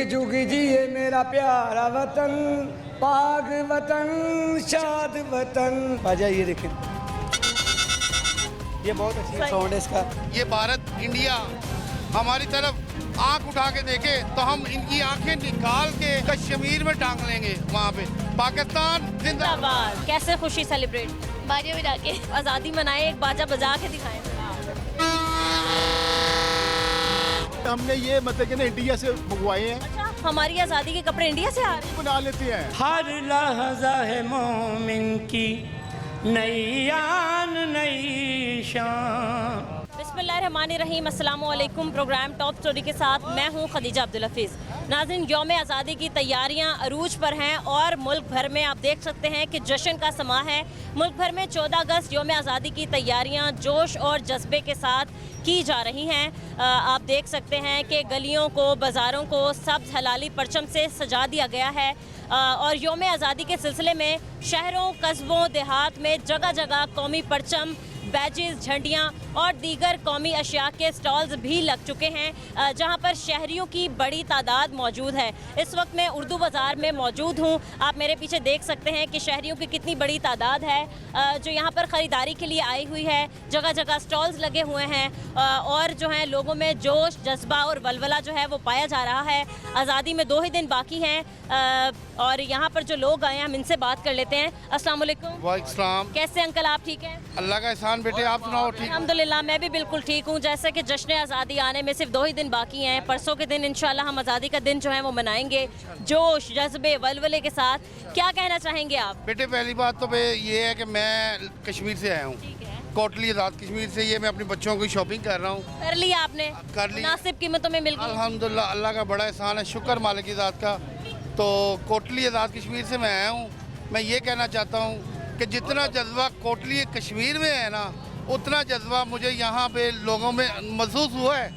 जुग जिए मेरा प्यारा वतन, पाक वतन, शाद वतन। बाजा ये देखें, ये बहुत अच्छा साउंड है इसका। ये भारत इंडिया हमारी तरफ आंख उठा के देखे तो हम इनकी आंखें निकाल के कश्मीर में टांग लेंगे। वहाँ पे पाकिस्तान जिंदाबाद। कैसे खुशी सेलिब्रेट? बाजा बजा के आज़ादी मनाए, एक बाजा बजा के दिखाएं। हमने ये मतलब कि ना इंडिया से मंगवाए हैं। अच्छा, हमारी आज़ादी के कपड़े इंडिया से आ रहे हैं? बना लेते हैं। हर लहज़ा है मोमिन की नई आन नई शान। बिस्मिल्लाहिर्रहमानिर्रहीम, अस्सलामु अलैकुम। प्रोग्राम टॉप स्टोरी के साथ मैं हूं खदीजा अब्दुल हफीज़। नाज़रीन, यौम आज़ादी की तैयारियां अरूज पर हैं और मुल्क भर में आप देख सकते हैं कि जश्न का समा है। मुल्क भर में 14 अगस्त यौम आज़ादी की तैयारियां जोश और जज्बे के साथ की जा रही हैं। आप देख सकते हैं कि गलियों को, बाज़ारों को सब्ज़ हलाली परचम से सजा दिया गया है और यौम आज़ादी के सिलसिले में शहरों, कस्बों, देहात में जगह जगह कौमी परचम, बैजेस, झंडियाँ और दीगर कौमी अशिया के स्टॉल्स भी लग चुके हैं जहाँ पर शहरियों की बड़ी तादाद मौजूद है। इस वक्त मैं उर्दू बाज़ार में मौजूद हूँ। आप मेरे पीछे देख सकते हैं कि शहरियों की कितनी बड़ी तादाद है जो यहाँ पर ख़रीदारी के लिए आई हुई है। जगह जगह स्टॉल्स लगे हुए हैं और जो है लोगों में जोश, जज्बा और वलवला जो है वो पाया जा रहा है। आज़ादी में 2 ही दिन बाकी हैं और यहाँ पर जो लोग आए हैं हम इनसे बात कर लेते हैं। अस्सलाम वालेकुम। वालेकुम। कैसे अंकल, आप ठीक हैं? अल्लाह का एहसान बेटे, आप सुनाओ? ठीक। अल्हम्दुलिल्लाह, मैं भी बिल्कुल ठीक हूँ। जैसे कि जश्न आज़ादी आने में सिर्फ 2 ही दिन बाकी हैं। परसों के दिन इंशाल्लाह हम आज़ादी का दिन जो है वो मनाएंगे जोश, जज्बे, वलवले के साथ। क्या कहना चाहेंगे आप? बेटे पहली बात तो ये है कि मैं कश्मीर से आया हूँ, कोटली आज़ाद कश्मीर से। ये मैं अपने बच्चों की शॉपिंग कर रहा हूँ। कर लिया आपने? कर ली। मुनासिब कीमतों में मिल गई? अल्हम्दुलिल्लाह, अल्लाह का बड़ा एहसान है, शुक्र मालिक की ज़ात का। तो कोटली आज़ाद कश्मीर से मैं आया हूँ। मैं ये कहना चाहता हूँ कि जितना जज्बा कोटली कश्मीर में है ना, उतना जज्बा मुझे यहाँ पे लोगों में महसूस हुआ है,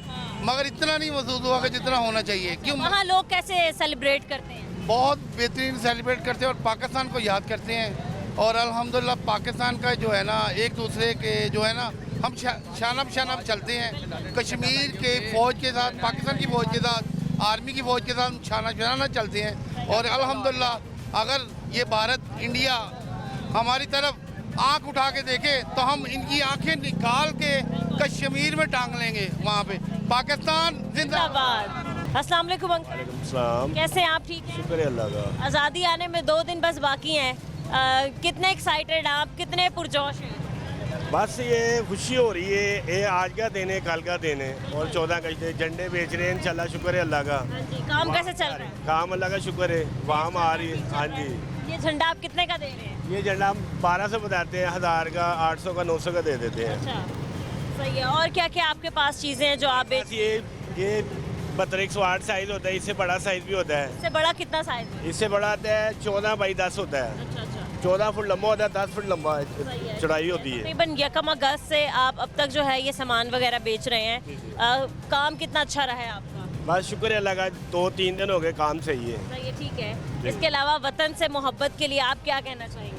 मगर इतना नहीं महसूस हुआ कि जितना होना चाहिए। क्यों? वहाँ लोग कैसे सेलिब्रेट करते हैं? बहुत बेहतरीन सेलिब्रेट करते हैं और पाकिस्तान को याद करते हैं। और अल्हम्दुलिल्लाह पाकिस्तान का जो है ना, एक दूसरे के जो है ना, हम शाना बशाना चलते हैं। कश्मीर के फ़ौज के साथ, पाकिस्तान की फ़ौज के साथ, आर्मी की फ़ौज के साथ शाना बशाना चलते हैं। और अल्हम्दुलिल्लाह अगर ये भारत इंडिया हमारी तरफ आंख उठा के देखे तो हम इनकी आंखें निकाल के कश्मीर में टांग लेंगे। वहाँ पे पाकिस्तान जिंदाबाद। अस्सलाम वालेकुम अंकल। कैसे हैं आप? ठीक हैं? शुक्र है अल्लाह का। आज़ादी आने में 2 दिन बस बाकी हैं। कितने एक्साइटेड हैं आप? कितने पुरजोश हैं? बस ये खुशी हो रही है। ये आज का दिन है, कल का दिन है और 14 अगस्त झंडे बेच रहे हैं। इंशाल्लाह शुक्र है अल्लाह का। हाँ जी। काम कैसे चल रहा है? काम अल्लाह का शुक्र है, वाम आ रही है। हाँ जी। ये झंडा आप कितने का दे रहे हैं? ये झंडा हम 1200 बताते हैं, 1000 का, 800 का, 900 का दे देते हैं। अच्छा, सही है। और क्या क्या आपके पास चीज़ें हैं जो आप बेच? ये 108 साइज होता है, इससे बड़ा साइज भी होता है। इससे बड़ा कितना साइज है? इससे बड़ा आता है 14 बाई 10 होता है। अच्छा अच्छा, 14 फुट लंबा होता है, 10 फुट लंबा चौड़ाई होती है। तकरीबन 1 अगस्त से आप अब तक जो है ये सामान वगैरह बेच रहे हैं। काम कितना अच्छा रहा है आपका? बस शुक्र है अल्लाह का, 2-3 दिन हो गए, काम सही है। सही है, ठीक है। इसके अलावा वतन से मोहब्बत के लिए आप क्या कहना चाहेंगे?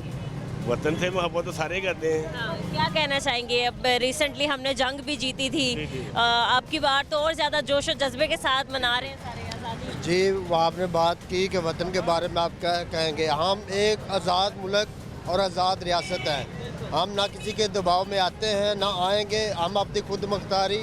वतन से मोहब्बत तो सारे करते हैं। हाँ, क्या कहना चाहेंगे? अब रिसेंटली हमने जंग भी जीती थी, आपकी बार तो और ज़्यादा जोश और जज्बे के साथ मना रहे हैं सारे आज़ादी। जी, वो आपने बात की कि वतन के बारे में आप क्या कहेंगे। हम एक आज़ाद मुल्क और आज़ाद रियासत है। हम ना किसी के दबाव में आते हैं, ना आएंगे। हम अपनी खुद मुख्तारी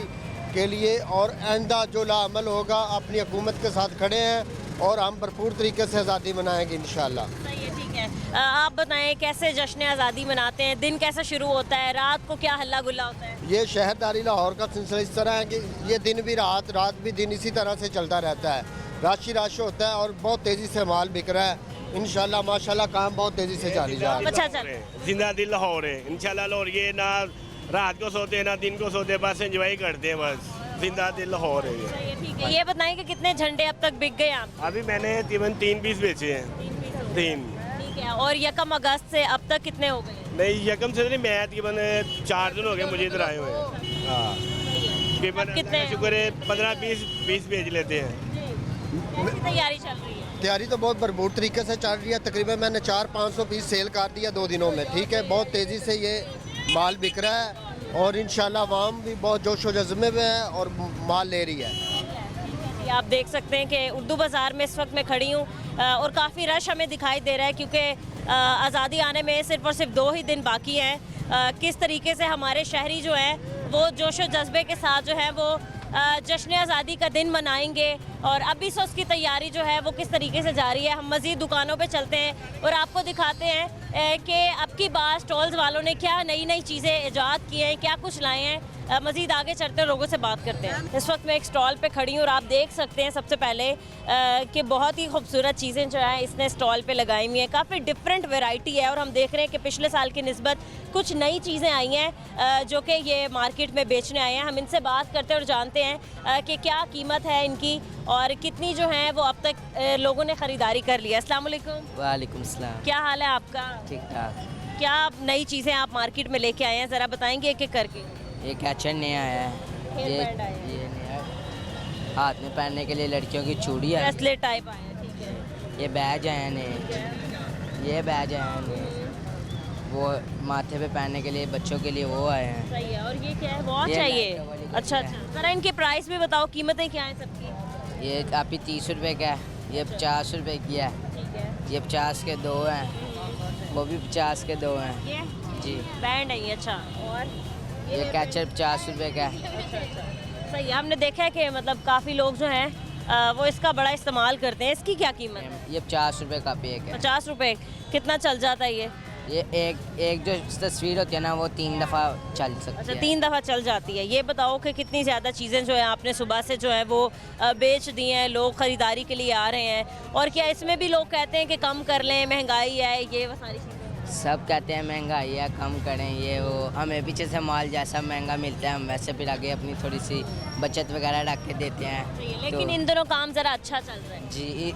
के लिए और आइंदा जो लाअमल होगा अपनी हुकूमत के साथ खड़े हैं और हम भरपूर तरीके से आज़ादी मनाएंगे इंशाल्लाह। सही है, ठीक है। आप बताएं कैसे जश्न आज़ादी मनाते हैं? दिन कैसे शुरू होता है? रात को क्या हल्ला गुल्ला होता है? ये शहरदारी लाहौर का सिलसिला इस तरह है कि ये दिन भी रात, रात भी दिन, इसी तरह से चलता रहता है। रश ही रश होता है और बहुत तेज़ी से माल बिक रहा है। इंशाल्लाह माशाल्लाह काम बहुत तेज़ी से जारी जा रहा है। अच्छा चल। जिंदा दिल लाहौर है इंशाल्लाह। लाहौर ये ना रात को सोते हैं ना दिन को सोते, बस एंजॉय करते हैं। बस जिंदा दिल लाहौर है ये। सही है, ठीक है। ये बताएं कि कितने झंडे अब तक बिक गए आप? अभी मैंने तकरीबन 3 पीस बेचे हैं। 3। ठीक है। और 1 अगस्त से अब तक कितने हो गए? नहीं, यकम से नहीं, मैं तकरीबन 4 दिन हो गए मुझे इधर आए हुए हैं। हाँ, तकरीबन कितने? शुक्र है 15-20 पीस बेच लेते हैं। कैसी तैयारी चल रही है? तैयारी तो बहुत भरपूर तरीके से चल रही है। तकरीबन मैंने 400-500 पीस सेल कर दिया 2 दिनों में। ठीक है, बहुत तेज़ी से ये माल बिक रहा है और इंशाल्लाह आवाम भी बहुत जोश व जज्बे में है और माल ले रही है। ये आप देख सकते हैं कि उर्दू बाज़ार में इस वक्त मैं खड़ी हूँ और काफ़ी रश हमें दिखाई दे रहा है क्योंकि आज़ादी आने में सिर्फ और सिर्फ 2 ही दिन बाकी हैं। किस तरीके से हमारे शहरी जो हैं वो जोश व जज्बे के साथ जो है वो जश्न आज़ादी का दिन मनाएंगे और अभी से उसकी तैयारी जो है वो किस तरीके से जारी है। हम मज़ीद दुकानों पे चलते हैं और आपको दिखाते हैं कि अब की बार स्टॉल्स वालों ने क्या नई नई चीज़ें ईजाद की हैं, क्या कुछ लाए हैं। मज़ीद आगे चलते हैं, लोगों से बात करते हैं। इस वक्त मैं एक स्टॉल पे खड़ी हूँ और आप देख सकते हैं सबसे पहले कि बहुत ही खूबसूरत चीज़ें जो है इसने स्टॉल पे लगाई हुई हैं। काफ़ी डिफरेंट वैरायटी है और हम देख रहे हैं कि पिछले साल की निस्बत कुछ नई चीज़ें आई हैं जो कि ये मार्केट में बेचने आए हैं। हम इनसे बात करते हैं और जानते हैं कि क्या कीमत है इनकी और कितनी जो है वो अब तक लोगों ने ख़रीदारी कर लिया। अस्सलाम वालेकुम। वालेकुम सलाम। क्या हाल है आपका? ठीक ठाक। क्या नई चीज़ें आप मार्केट में लेके आए हैं, ज़रा बताएंगे एक एक करके। ये कैचर नया आया है, हेयर बैंड आया है। ये नया हाथ में पहनने के लिए लड़कियों की चूड़ी है। ब्रेसलेट टाइप आया है, ठीक है। ये बैज आया नए, ये बैज आया नए, वो माथे पे पहनने के लिए बच्चों के लिए वो आए हैं। सही है। और ये क्या है? वॉच ये है ये? लड़कियों वाली अच्छा घड़ी अच्छा। ज़रा इनके प्राइस भी बताओ, कीमतें क्या हैं सबकी? ये आपकी 30 रुपये का है, ये 50 रुपये की है, ठीक है। ये 50 के 2 हैं, वो भी 50 के 2 हैं ये जी। बैंड है ये, अच्छा। और ये कैचर 50 रुपये का है। अच्छा अच्छा, सही है। हमने देखा है कि मतलब काफ़ी लोग जो हैं वो इसका बड़ा इस्तेमाल करते हैं। इसकी क्या कीमत है? ये 50 रुपये का भी एक है। 50 रुपये। कितना चल जाता है ये? ये एक जो तस्वीर होती है ना वो 3 दफ़ा चल सकती अच्छा, है। 3 दफ़ा चल जाती है। ये बताओ कि कितनी ज़्यादा चीज़ें जो है आपने सुबह से जो है वो बेच दी हैं, लोग ख़रीदारी के लिए आ रहे हैं। और क्या इसमें भी लोग कहते हैं कि कम कर लें, महंगाई है, ये वो सारी चीज़ें? सब कहते हैं महंगाई है, कम करें ये वो। हमें पीछे से माल जैसा महंगा मिलता है हम वैसे फिर आगे अपनी थोड़ी सी बचत वगैरह रख के देते हैं। लेकिन इन दिनों काम ज़रा अच्छा चल रहा है जी।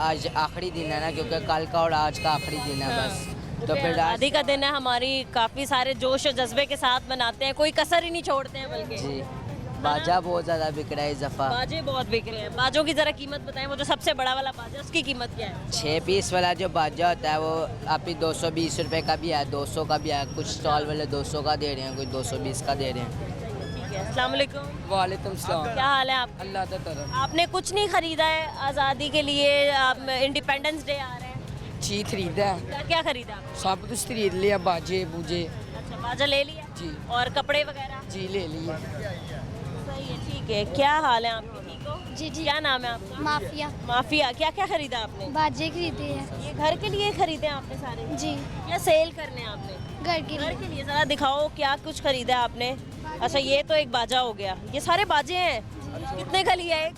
आज आखिरी दिन है ना, क्योंकि कल का और आज का आखिरी दिन है बस। तो फिर आज़ादी का दिन है, हमारी काफ़ी सारे जोश और जज्बे के साथ मनाते हैं, कोई कसर ही नहीं छोड़ते हैं बल्कि। जी। बाजा बहुत ज़्यादा बिक रहा है इस दफ़ा। बाजे बहुत बिक रहे हैं। बाजों की ज़रा कीमत बताएं। वो जो सबसे बड़ा वाला बाजा उसकी कीमत क्या है? 6 पीस वाला जो बाजा होता है वो आपकी 220 रुपये का भी है, 200 का भी है। कुछ स्टॉल वाले 200 का दे रहे हैं, कुछ 220 का दे रहे हैं। ठीक है। अस्सलाम वालेकुम। वालेकुम सलाम। क्या हाल है आप? अल्लाह ताला। आपने कुछ नहीं खरीदा है आज़ादी के लिए? इंडिपेंडेंस डे आ रहे हैं, जी खरीदा है, क्या क्या खरीदा आपने? सब कुछ खरीद लिया, बाजे बूजे। अच्छा, बाजा ले लिया जी। और कपड़े वगैरह? जी ले लिए। सही है, ठीक है। क्या हाल है आपके? ठीक हो? जी जी। क्या नाम है आपका? माफिया। माफिया। क्या क्या खरीदा आपने? बाजे खरीदे हैं ये घर के लिए खरीदे हैं आपने सारे जी। या सेल करने हैं आपने? घर के घर लिए के लिए। ज़रा दिखाओ क्या कुछ खरीदा है आपने। अच्छा, ये तो एक बाजा हो गया। ये सारे बाजे हैं, कितने का लिया एक?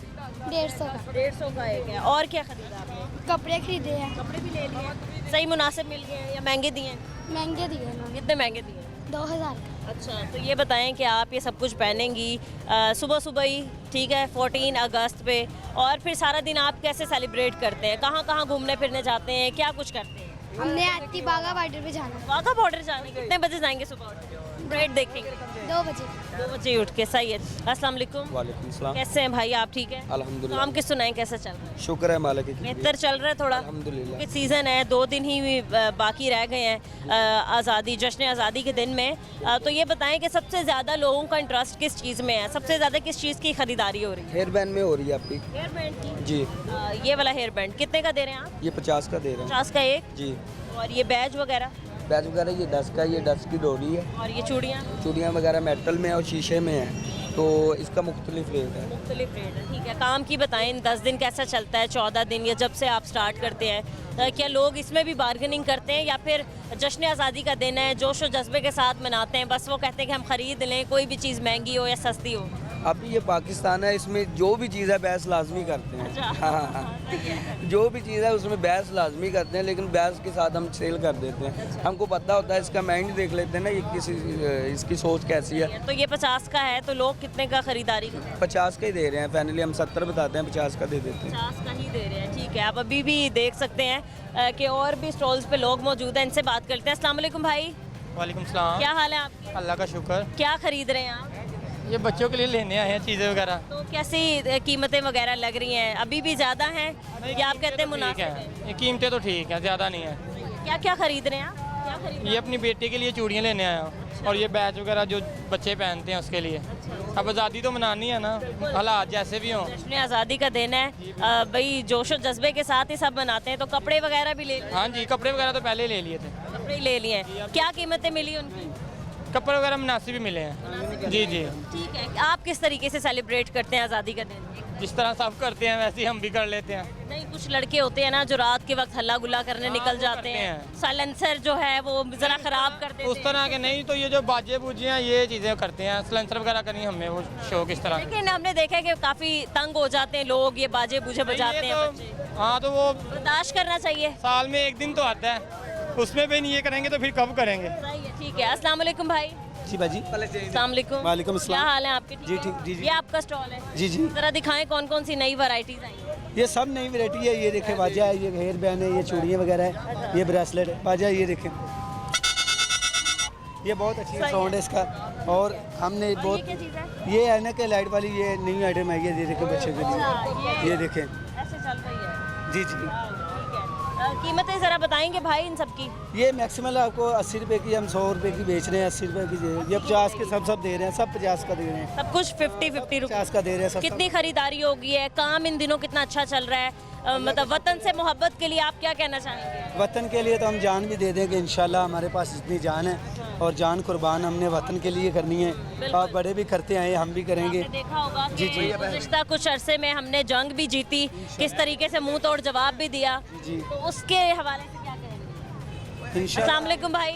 150 का। 150 का एक है। और क्या खरीदा आपने? कपड़े खरीदे हैं, कपड़े भी ले लिए? सही मुनासिब मिल गए या महंगे दिए हैं? महंगे दिए हैं कितने महंगे दिए हैं? 2000 का। अच्छा, तो ये बताएं कि आप ये सब कुछ पहनेंगी सुबह सुबह ही, ठीक है, 14 अगस्त पे, और फिर सारा दिन आप कैसे सेलिब्रेट करते हैं? कहाँ कहाँ घूमने फिरने जाते हैं, क्या कुछ करते हैं? हमने आती बागा बॉर्डर पे जाना है, वाघा बॉर्डर जाने कितने बजे जाएंगे? सुबह उठ के परेड देखेंगे 2 बजे। 2 बजे उठ के। सही है। अस्सलाम वालेकुम। वालेकुम सलाम। कैसे हैं भाई आप? ठीक है अल्हम्दुलिल्लाह। काम की सुनाएं, कैसा चल रहा है? शुक्र है मालिक की। बेहतर चल रहा है थोड़ा? अल्हम्दुलिल्लाह। क्योंकि सीज़न है, 2 दिन ही बाकी रह गए हैं आज़ादी, जश्न आज़ादी के दिन में। तो ये बताएं कि सबसे ज़्यादा लोगों का इंटरेस्ट किस चीज़ में है? सबसे ज़्यादा किस चीज़ की खरीदारी हो रही है? हेयर बैंड में हो रही है आपकी। हेयर बैंड की? जी। ये वाला हेयर बैंड कितने का दे रहे हैं आप? ये 50 का दे रहे हैं। 50 का एक। जी। और ये बैज वगैरह? बैज वगैरह ये 10 का, ये 10 की डोरी है। और ये चूड़ियाँ? चूड़ियाँ वगैरह मेटल में और शीशे में है, तो इसका मुख्तलिफ रेट है। मुख्तलिफ रेट है, ठीक है। काम की बताएं, 10 दिन कैसा चलता है, 14 दिन, या जब से आप स्टार्ट करते हैं, क्या लोग इसमें भी बार्गेनिंग करते हैं या फिर जश्न आज़ादी का दिन है, जोश और जज्बे के साथ मनाते हैं, बस वो कहते हैं कि हम ख़रीद लें, कोई भी चीज़ महंगी हो या सस्ती हो? अभी ये पाकिस्तान है, इसमें जो भी चीज़ है बहस लाजमी करते हैं। अच्छा। हाँ, जो भी चीज़ है उसमें बहस लाजमी करते हैं, लेकिन बहस के साथ हम सेल कर देते हैं। हमको पता होता है इसका महंगी देख लेते हैं ना, ये किसी इसकी सोच कैसी है। तो ये 50 का है, तो लोग कितने का खरीदारी करते हैं? 50 का ही दे रहे हैं फाइनली, हम 70 बताते हैं, 50 का दे देते हैं। 50 का ही दे रहे हैं, ठीक है। आप अभी भी देख सकते हैं कि और भी स्टॉल्स पे लोग मौजूद हैं, इनसे बात करते हैं। अस्सलाम वालेकुम भाई। वालेकुम सलाम। क्या हाल है आपके? अल्लाह का शुक्र। क्या खरीद रहे हैं आप? ये बच्चों के लिए लेने आए हैं चीज़ें वगैरह। तो कैसी कीमतें वगैरह लग रही हैं? अभी भी ज़्यादा हैं या आप कहते हैं ठीक मुनासिब है? है, ये कीमतें तो ठीक है, ज़्यादा नहीं है। क्या क्या खरीद रहे हैं आप? क्या खरीदा? ये अपनी बेटी के लिए चूड़ियाँ लेने आया हूँ और ये बैच वगैरह जो बच्चे पहनते हैं उसके लिए। अब आज़ादी तो मनानी है ना, हालात जैसे भी हों। जश्न आज़ादी का दिन है, भाई जोश और जज्बे के साथ ही सब मनाते हैं, तो कपड़े वगैरह भी ले लिए? हाँ जी, कपड़े वगैरह तो पहले ही ले लिए थे। कपड़े ही ले लिए हैं। क्या कीमतें मिली उनकी? कपड़े वगैरह मुनासिब भी मिले हैं। जी जी, ठीक है। आप किस तरीके से सेलिब्रेट करते हैं आज़ादी का दिन? जिस तरह सब करते हैं वैसे ही हम भी कर लेते हैं। नहीं, कुछ लड़के होते हैं ना जो रात के वक्त हल्ला गुल्ला करने निकल जाते करते हैं, हैं। साइलेंसर जो है वो जरा खराब कर देते उस तरह के नहीं, तो ये जो बाजे बूजे हैं ये चीज़ें करते हैं। सलेंसर वगैरह का नहीं हमें वो शौक इस तरह। लेकिन हमने देखा है कि काफी तंग हो जाते हैं लोग, ये बाजे बूजे बजाते हैं बच्चे। हाँ, तो वो बर्दाश्त करना चाहिए। साल में एक दिन तो आता है, उसमें भी नहीं ये करेंगे तो फिर कब करेंगे। सही है, ठीक है। अस्सलाम वालेकुम भाई। जी बाजी, अस्सलाम वालेकुम। वालेकुम क्या हाल है आपके? जी ठीक, जी जी ये आपका स्टॉल है? जी जी, जरा दिखाएं कौन कौन सी नई वैरायटीज आई हैं। ये सब नई वैरायटी है। ये देखे बाजा है, ये हेयर बैंड है, ये चूड़ियाँ वगैरह है, ये ब्रेसलेट है, बाजा ये देखें, ये बहुत अच्छी साउंड है इसका। और हमने बहुत, क्या चीज़ है? ये ऐनक है लाइट वाली, ये न्यू आइटम है, ये देखें बच्चे के लिए, ये देखें। ऐसे चल रही है? जी जी, ठीक है। कीमतें ज़रा बताएंगे भाई इन सब की? ये मैक्सिमम आपको 80 रुपए की, हम 100 रुपए की बेच रहे हैं, 80 रुपए की ये 50 के सब दे रहे हैं, सब 50 का दे रहे हैं, सब कुछ 50 रुपये। 50 का दे रहे हैं सब। कितनी खरीदारी होगी है? काम इन दिनों कितना अच्छा चल रहा है? मतलब वतन से मोहब्बत के लिए आप क्या कहना चाहेंगे? वतन के लिए तो हम जान भी दे देंगे इंशाल्लाह, हमारे पास इतनी जान है और जान कुर्बान हमने वतन के लिए करनी है। आप बड़े भी करते आए, हम भी करेंगे। आपने देखा होगा जी, कि जी। गुज़िश्ता कुछ अरसे में हमने जंग भी जीती, किस तरीके से मुंह तोड़ जवाब भी दिया, जी। तो उसके हवाले से क्या कहेंगे? इंशाल्लाह। अस्सलाम वालेकुम भाई,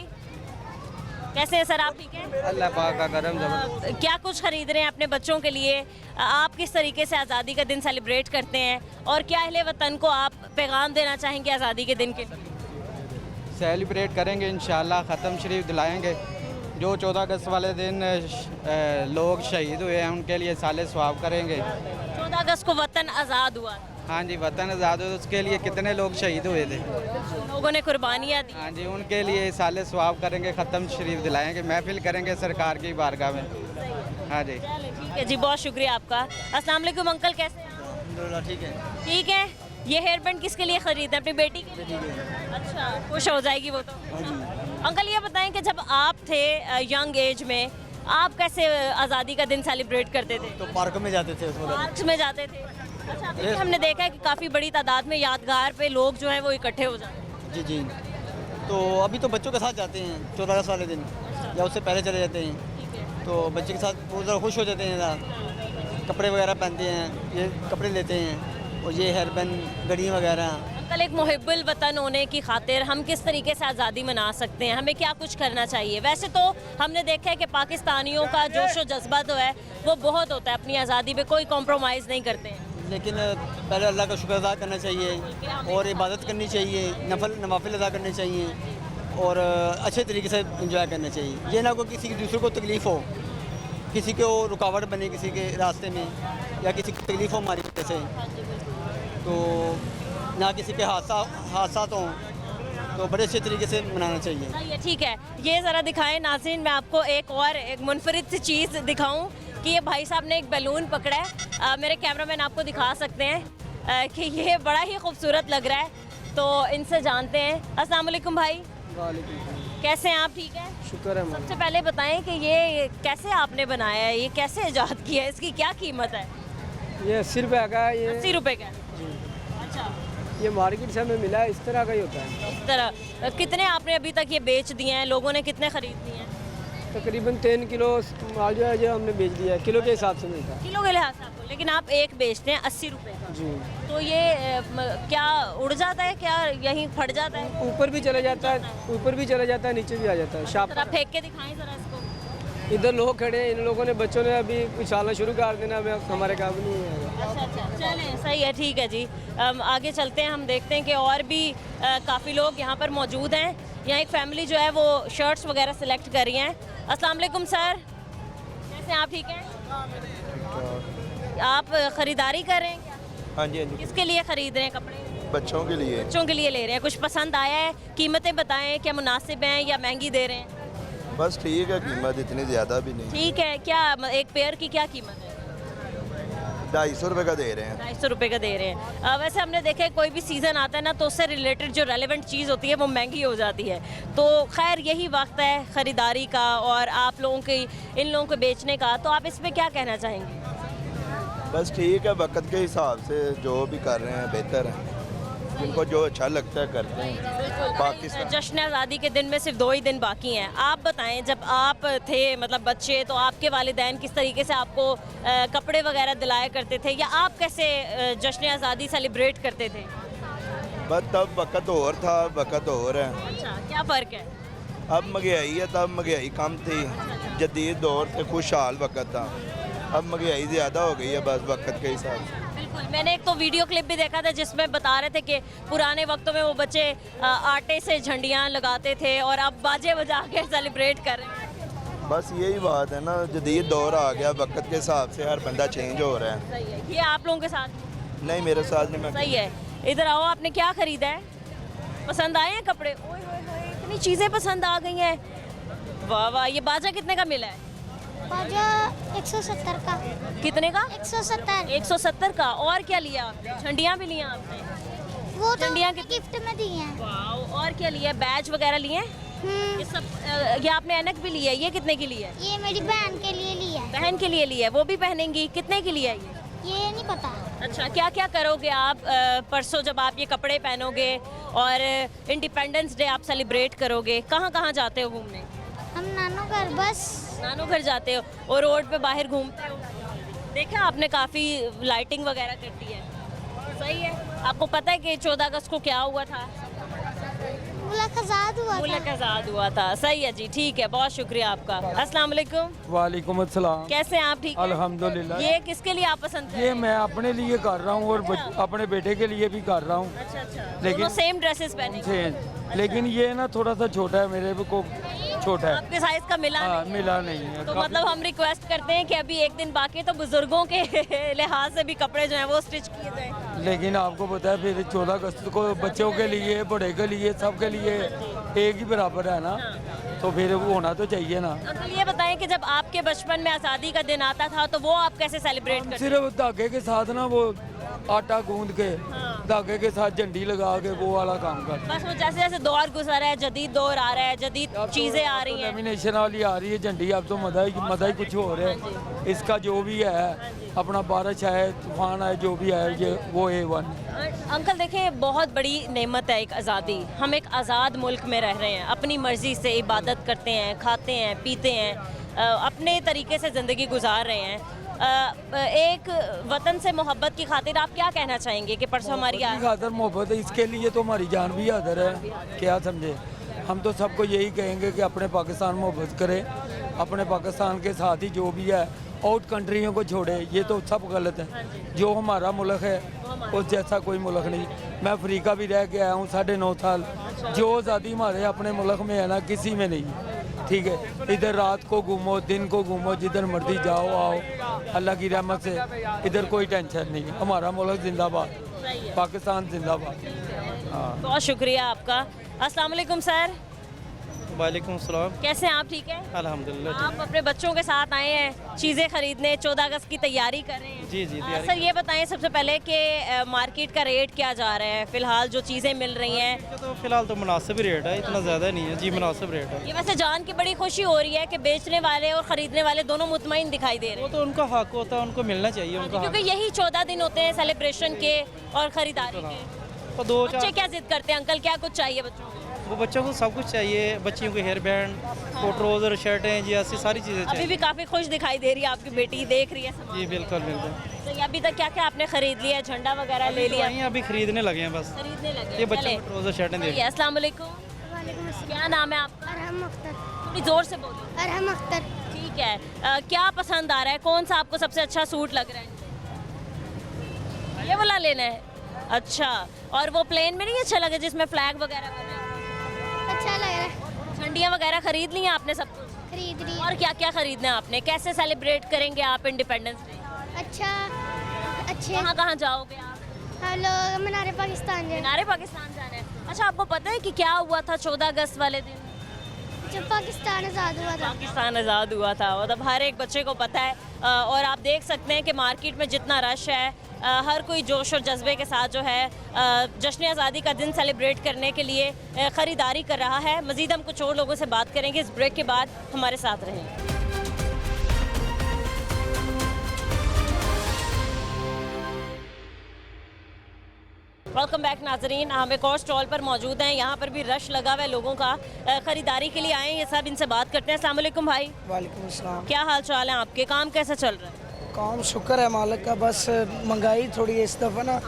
कैसे हैं सर? आप ठीक हैं? अल्लाह पाक का करम जबरदस्त। क्या कुछ खरीद रहे हैं अपने बच्चों के लिए? आप किस तरीके से आज़ादी का दिन सेलिब्रेट करते हैं और क्या अहले वतन को आप पैगाम देना चाहेंगे आज़ादी के दिन के लिए? सेलिब्रेट करेंगे इंशाल्लाह, ख़त्म शरीफ दिलाएंगे। जो 14 अगस्त वाले दिन लोग शहीद हुए हैं उनके लिए साले सवाब करेंगे। 14 अगस्त को वतन आज़ाद हुआ, हाँ जी, वतन आज़ाद हुआ, उसके लिए कितने लोग शहीद हुए थे। लोगों ने कुर्बानियाँ दी। हाँ जी, उनके लिए साले सवाब करेंगे, ख़त्म शरीफ दिलाएंगे, महफिल करेंगे सरकार की बारगाह में। हाँ जी, चलें, ठीक है जी, बहुत शुक्रिया आपका। अस्सलाम वालेकुम अंकल, कैसे हैं आप? ठीक है। ठीक है। ये हेयर बैंड किसके लिए खरीदा है? अपनी बेटी के लिए? अच्छा, खुश हो जाएगी वो तो। अंकल ये बताएं कि जब आप थे यंग एज में, आप कैसे आज़ादी का दिन सेलिब्रेट करते थे? तो पार्क में जाते थे, पार्क में जाते थे? अच्छा, अभी हमने देखा है कि काफ़ी बड़ी तादाद में यादगार पे लोग जो हैं वो इकट्ठे हो जाते हैं। जी जी। तो अभी तो बच्चों के साथ जाते हैं 14 अगस्त वाले दिन, या उससे पहले चले जाते हैं, ठीक है। तो बच्चे के साथ वो ज़रा खुश हो जाते हैं, कपड़े वगैरह पहनते हैं, ये कपड़े लेते हैं और ये हेयर बैंड घड़ियाँ वगैरह। अंकल, एक मुहिब्बुल वतन होने की खातिर हम किस तरीके से आज़ादी मना सकते हैं? हमें क्या कुछ करना चाहिए? वैसे तो हमने देखा है कि पाकिस्तानियों का जोश और जज्बा तो है वो बहुत होता है, अपनी आज़ादी पे कोई कॉम्प्रोमाइज़ नहीं करते हैं। लेकिन पहले अल्लाह का शुक्र अदा करना चाहिए और इबादत करनी चाहिए, नवाफिल अदा करने चाहिए और अच्छे तरीके से इंजॉय करना चाहिए। ये ना को किसी दूसरे को तकलीफ़ हो, किसी को रुकावट बने किसी के रास्ते में, या किसी की तकलीफ़ हो हमारी वजह से, तो ना किसी के हादसा हों, तो बड़े अच्छे तरीके से मनाना चाहिए। सही है, ठीक है। ये ज़रा दिखाएं नाज़रीन, मैं आपको एक मुनफरिद सी चीज़ दिखाऊं कि ये भाई साहब ने एक बैलून पकड़ा है। मेरे कैमरामैन आपको दिखा सकते हैं कि ये बड़ा ही खूबसूरत लग रहा है, तो इनसे जानते हैं। अस्सलाम वालेकुम भाई, कैसे हैं आप? ठीक है, शुक्र है। सबसे पहले बताएं कि ये कैसे आपने बनाया है, ये कैसे इजाद किया है, इसकी क्या कीमत है? ये 80 रुपये का है, ये 80 रुपये का। अच्छा, ये मार्केट से हमें मिला है, इस तरह का ही होता है। इस तरह कितने आपने अभी तक ये बेच दिए हैं? लोगों ने कितने खरीद लिए हैं? तकरीबन 3 किलो माल जो है ये हमने बेच दिया है, किलो के हिसाब से मिलता है। किलो के लिहाज से आपको, लेकिन आप एक बेचते हैं 80 रुपये का। जी। तो ये क्या उड़ जाता है, क्या यहीं फट जाता है? ऊपर भी चला जाता है, ऊपर भी चला जाता है, नीचे भी आ जाता है। शाप जरा फेंक के दिखाएं जरा इसको। इधर लोग खड़े हैं, इन लोगों ने, बच्चों ने अभी उछालना शुरू कर देना, हमें हमारे काम नहीं है। अच्छा अच्छा, चलें, सही है, ठीक है जी। आगे चलते हैं, हम देखते हैं कि और भी काफ़ी लोग यहाँ पर मौजूद हैं। यहाँ एक फैमिली जो है वो शर्ट्स वगैरह सिलेक्ट कर रही हैं। अस्सलाम वालेकुम सर, कैसे हैं आप? ठीक हैं। आप ख़रीदारी कर रहे हैं क्या? हाँ जी, हाँ जी, किसके लिए ख़रीद रहे हैं कपड़े? बच्चों के लिए। बच्चों के लिए ले रहे हैं। कुछ पसंद आया है? कीमतें बताएं, क्या मुनासिब हैं या महंगी दे रहे हैं? बस ठीक है, कीमत इतनी ज़्यादा भी नहीं। ठीक है। क्या एक पेयर की क्या कीमत है? 250 रुपये का दे रहे हैं। 250 रुपये का दे रहे हैं। वैसे हमने देखा है कोई भी सीज़न आता है ना तो उससे रिलेटेड जो रेलेवेंट चीज़ होती है वो महंगी हो जाती है। तो खैर यही वक्त है ख़रीदारी का और आप लोगों की इन लोगों को बेचने का, तो आप इस पर क्या कहना चाहेंगे? बस ठीक है, वक्त के हिसाब से जो भी कर रहे हैं बेहतर है, जिनको जो अच्छा लगता है करते हैं। पाकिस्तान जश्न आज़ादी के दिन में सिर्फ 2 ही दिन बाकी हैं। आप बताएं, जब आप थे मतलब बच्चे, तो आपके वालिदैन किस तरीके से आपको कपड़े वगैरह दिलाया करते थे, या आप कैसे जश्न आज़ादी सेलिब्रेट करते थे? बस तब वक्त और था, वक्त और है। अच्छा, क्या फ़र्क है? अब महंगाई है, तब महंगाई कम थी, जदीद दौर से खुशहाल वक्त था। अब महंगाई ज़्यादा हो गई है, बस वक्त के हिसाब से। बिल्कुल, मैंने एक तो वीडियो क्लिप भी देखा था जिसमें बता रहे थे कि पुराने वक्तों में वो बच्चे आटे से झंडियाँ लगाते थे और अब बाजे बजा के सेलिब्रेट कर रहे हैं। बस यही बात है ना, जदीद दौर आ गया, वक्त के हिसाब से हर बंदा चेंज हो रहा है। सही है। ये आप लोगों के साथ? नहीं, मेरे साथ नहीं। मैं सही है। इधर आओ, आपने क्या खरीदा है? पसंद आए हैं कपड़े? ओए होए होए, इतनी चीज़ें पसंद आ गई हैं। वाह वाह। ये बाजा कितने का मिला है? बाजा 170 का। कितने का? 170। 170 का। और क्या लिया आपने? झंडियाँ भी लिया आपने? वो तो झंडियाँ गिफ्ट में दी हैं। वाह। और क्या लिया? बैच वगैरह लिए हैं? ये सब। ये आपने ऐनक भी ली है, ये कितने की ली है? ये मेरी बहन के लिए लिया है। बहन के लिए लिया है, वो भी पहनेंगी। कितने की लिया है ये नहीं पता। अच्छा, क्या क्या करोगे आप परसों जब आप ये कपड़े पहनोगे और इंडिपेंडेंस डे आप सेलिब्रेट करोगे? कहाँ कहाँ जाते हो घूमने? हम नानू घर, बस नानू घर जाते हो और रोड पे बाहर घूमते हो? देखा आपने काफ़ी लाइटिंग वगैरह करती है। सही है। आपको पता है कि 14 अगस्त को क्या हुआ था? मुल्क आज़ाद हुआ था। मुल्क आज़ाद हुआ था। सही है जी, ठीक है, बहुत शुक्रिया आपका। अस्सलाम वालेकुम। वालेकुम अस्सलाम। कैसे हैं आप? ठीक है अल्हम्दुलिल्लाह। ये किसके लिए आप पसंद कर? ये मैं अपने लिए कर रहा हूँ और अपने बेटे के लिए भी कर रहा हूँ। अच्छा अच्छा। लेकिन सेम ड्रेसेस पहने? लेकिन ये ना थोड़ा सा छोटा है, मेरे को छोटा है। आपके साइज का मिला नहीं? मिला नहीं है। तो मतलब हम रिक्वेस्ट करते हैं कि अभी एक दिन बाकी है तो बुजुर्गों के लिहाज से भी कपड़े जो हैं वो स्टिच किए जाएं। लेकिन आपको पता है फिर 14 अगस्त को बच्चों के लिए, बड़े के लिए, सबके लिए एक ही बराबर है ना, तो फिर वो होना तो चाहिए ना। अंकल ये बताएं कि जब आपके बचपन में आज़ादी का दिन आता था तो वो आप कैसे सेलिब्रेट करते? सिर्फ धागे के साथ ना, वो आटा गूंद के धागे के साथ झंडी लगा के वो वाला काम कर। बस वो जैसे जैसे दौर गुजर है, जदीद दौर आ रहा है, जदीद चीज़ें आ रही हैं, लेमिनेशन वाली आ रही है झंडी, अब तो मजा ही कुछ हो रहा है। इसका जो भी है अपना, बारिश है, तूफान है, जो भी है, ये वो A1। अंकल देखें, बहुत बड़ी नेमत है एक आज़ादी। हम एक आज़ाद मुल्क में रह रहे हैं, अपनी मर्ज़ी से इबादत करते हैं, खाते हैं, पीते हैं, अपने तरीके से ज़िंदगी गुजार रहे हैं। एक वतन से मोहब्बत की खातिर आप क्या कहना चाहेंगे कि परसों हमारी खातिर मोहब्बत है, इसके लिए तो हमारी जान भी हाजिर है, क्या समझे। हम तो सबको यही कहेंगे कि अपने पाकिस्तान मोहब्बत करें, अपने पाकिस्तान के साथ ही जो भी है आउट कंट्रियों को छोड़े, ये तो सब गलत है। जो हमारा मुल्क है उस जैसा कोई मुल्क नहीं। मैं अफ्रीका भी रह के आया हूँ 9.5 साल। जो आज़ादी हमारे अपने मुल्क में है ना, किसी में नहीं। ठीक है, इधर रात को घूमो, दिन को घूमो, जिधर मर्जी जाओ आओ, अल्लाह की रहमत से इधर कोई टेंशन नहीं है। हमारा मुल्क जिंदाबाद, पाकिस्तान जिंदाबाद। हाँ, बहुत शुक्रिया आपका। अस्सलाम वालेकुम सर। वालेकुम सलाम। कैसे हैं आप? ठीक है अल्हम्दुलिल्लाह। आप अपने बच्चों के साथ आए हैं चीज़ें खरीदने, 14 अगस्त की तैयारी कर रहे हैं? जी जी। सर ये बताएं सबसे पहले कि मार्केट का रेट क्या जा रहा है फिलहाल, जो चीज़ें मिल रही हैं? तो फिलहाल तो मुनासिब रेट है, इतना ज़्यादा नहीं है जी, मुनासिब रेट है। ये वैसे जान की बड़ी खुशी हो रही है कि बेचने वाले और ख़रीदने वाले दोनों मुतमईन दिखाई दे रहे हैं। वो तो उनका हक होता है, उनको मिलना चाहिए उनका, क्योंकि यही 14 दिन होते हैं सेलिब्रेशन के और ख़रीदारी के। तो दो बच्चे क्या जिद करते हैं? अंकल क्या कुछ चाहिए बच्चों को? वो बच्चों को सब कुछ चाहिए, बच्चियों को हेयर बैंड, ट्राउजर, शर्टें जी, ऐसी सारी चीज़ें चाहिए। अभी भी काफ़ी खुश दिखाई दे रही है आपकी बेटी, देख रही है सब। जी बिल्कुल बिल्कुल। तो ये अभी तक क्या क्या आपने खरीद लिया? झंडा वगैरह ले लिया? अभी खरीदने लगे हैं, बस खरीदने लगे। ये बच्चों को ट्राउजर शर्टें दे। अस्सलाम वालेकुम। क्या नाम है आपका? अरहम अख्तर। थोड़ी जोर से बोलो। अरहम अख्तर। ठीक है, क्या पसंद आ रहा है? कौन सा आपको सबसे अच्छा सूट लग रहा है? ये वाला लेना है? अच्छा, और वो प्लेन में नहीं अच्छा लगे जिसमें फ्लैग वगैरह बना है? अच्छा लग रहा है। झंडियाँ वगैरह खरीद ली हैं आपने? सब कुछ खरीद ली। और क्या क्या खरीदना है आपने? कैसे सेलिब्रेट करेंगे आप इंडिपेंडेंस डे? अच्छा, अच्छे। कहाँ कहाँ जाओगे आप? हम लोग मीनारे पाकिस्तान जाए। मीनारे पाकिस्तान जाना है। अच्छा, आपको पता है कि क्या हुआ था 14 अगस्त वाले दिन? जब पाकिस्तान आज़ाद हुआ था। पाकिस्तान आज़ाद हुआ था, मतलब हर एक बच्चे को पता है। और आप देख सकते हैं कि मार्केट में जितना रश है, हर कोई जोश और जज्बे के साथ जो है जश्न आज़ादी का दिन सेलिब्रेट करने के लिए ख़रीदारी कर रहा है। मज़ीद हम कुछ और लोगों से बात करेंगे इस ब्रेक के बाद, हमारे साथ रहें। वेलकम बैक नाजरीन, हम एक और स्टॉल पर मौजूद हैं। यहाँ पर भी रश लगा हुआ है लोगों का, ख़रीदारी के लिए आए हैं ये सब। इनसे बात करते हैं। अस्सलाम वालेकुम भाई। वालेकुम अस्सलाम। क्या हाल चाल है आपके? काम कैसा चल रहा है? काम शुक्र है मालिक का, बस महंगाई थोड़ी इस दफ़ा ना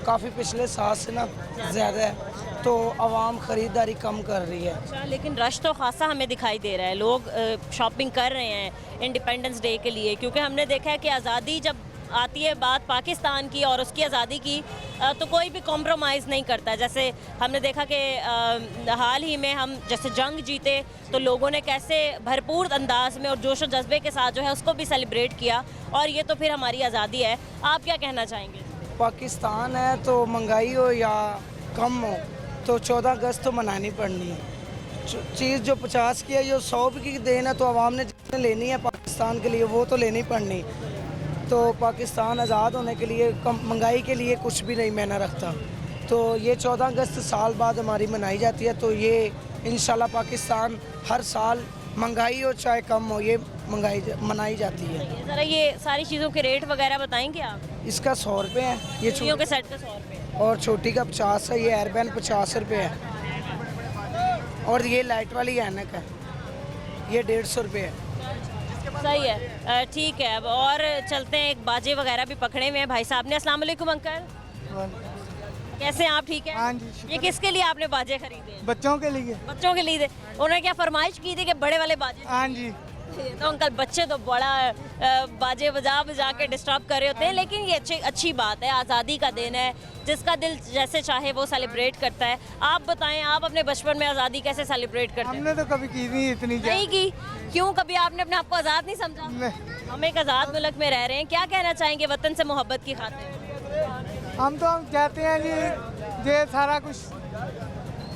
काफ़ी पिछले साल से ना ज़्यादा है, तो आवाम ख़रीदारी कम कर रही है। अच्छा, लेकिन रश तो खासा हमें दिखाई दे रहा है। लोग शॉपिंग कर रहे हैं इंडिपेंडेंस डे के लिए, क्योंकि हमने देखा है कि आज़ादी जब आती है बात पाकिस्तान की और उसकी आज़ादी की, तो कोई भी कॉम्प्रोमाइज़ नहीं करता। जैसे हमने देखा कि हाल ही में हम जैसे जंग जीते तो लोगों ने कैसे भरपूर अंदाज में और जोश और जज्बे के साथ जो है उसको भी सेलिब्रेट किया, और ये तो फिर हमारी आज़ादी है। आप क्या कहना चाहेंगे? पाकिस्तान है तो महंगाई हो या कम हो तो 14 अगस्त तो मनानी पड़नी है। चीज़ जो 50 की है, जो 100 की देन है, तो आवाम ने जितने लेनी है पाकिस्तान के लिए वो तो लेनी पड़नी। तो पाकिस्तान आज़ाद होने के लिए महंगाई के लिए कुछ भी नहीं मायना रखता। तो ये 14 अगस्त साल बाद हमारी मनाई जाती है, तो ये इंशाल्लाह पाकिस्तान हर साल महंगाई हो चाहे कम हो, ये महंगाई मनाई जाती है। ज़रा ये सारी चीज़ों के रेट वगैरह बताएंगे आप? इसका 100 रुपये है, ये चूड़ियों के सेट का 100 रुपये, और छोटी का 50 है। ये एयरबैंड 50 रुपये है, और ये लाइट वाली ऐनक है, ये 150 रुपये है। सही है, ठीक है। अब और चलते हैं, एक बाजे वगैरह भी पकड़े हुए हैं भाई साहब ने। अस्सलाम वालेकुम अंकल, कैसे हैं आप? ठीक है। हाँ जी। ये किसके लिए आपने बाजे खरीदे? बच्चों के लिए। बच्चों के लिए। उन्होंने क्या फरमाइश की थी कि बड़े वाले बाजे? हाँ जी। तो अंकल बच्चे तो बड़ा बाजे बजा बजा के डिस्टर्ब कर रहे होते हैं, लेकिन ये अच्छी बात है। आज़ादी का दिन है, जिसका दिल जैसे चाहे वो सेलिब्रेट करता है। आप बताएं, आप अपने बचपन में आज़ादी कैसे सेलिब्रेट करते हैं? हमने तो कभी की नहीं इतनी। नहीं की? क्यों? कभी आपने अपने आप को आज़ाद नहीं समझा? हम एक आज़ाद मुल्क में रह रहे हैं। क्या कहना चाहेंगे वतन से मोहब्बत की खातिर? हम चाहते हैं जी ये सारा कुछ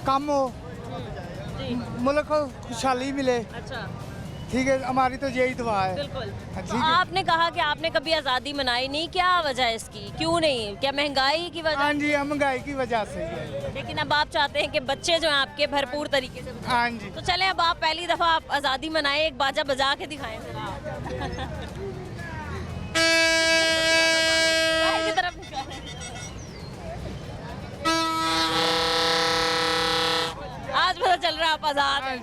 कम हो, मुल्क को खुशहाली मिले। अच्छा, ठीक है, हमारी तो यही दुआ है। बिल्कुल। तो आपने कहा कि आपने कभी आज़ादी मनाई नहीं, क्या वजह है इसकी? क्यों नहीं? क्या महंगाई की वजह? हाँ जी, महंगाई की वजह से ही है। लेकिन अब आप चाहते हैं कि बच्चे जो हैं आपके भरपूर तरीके से। हाँ जी। तो चलें, अब आप पहली दफ़ा आप आज़ादी मनाएं, एक बाजा बजा के दिखाएं। की तरफ आज पता चल रहा है आप आज़ाद हैं।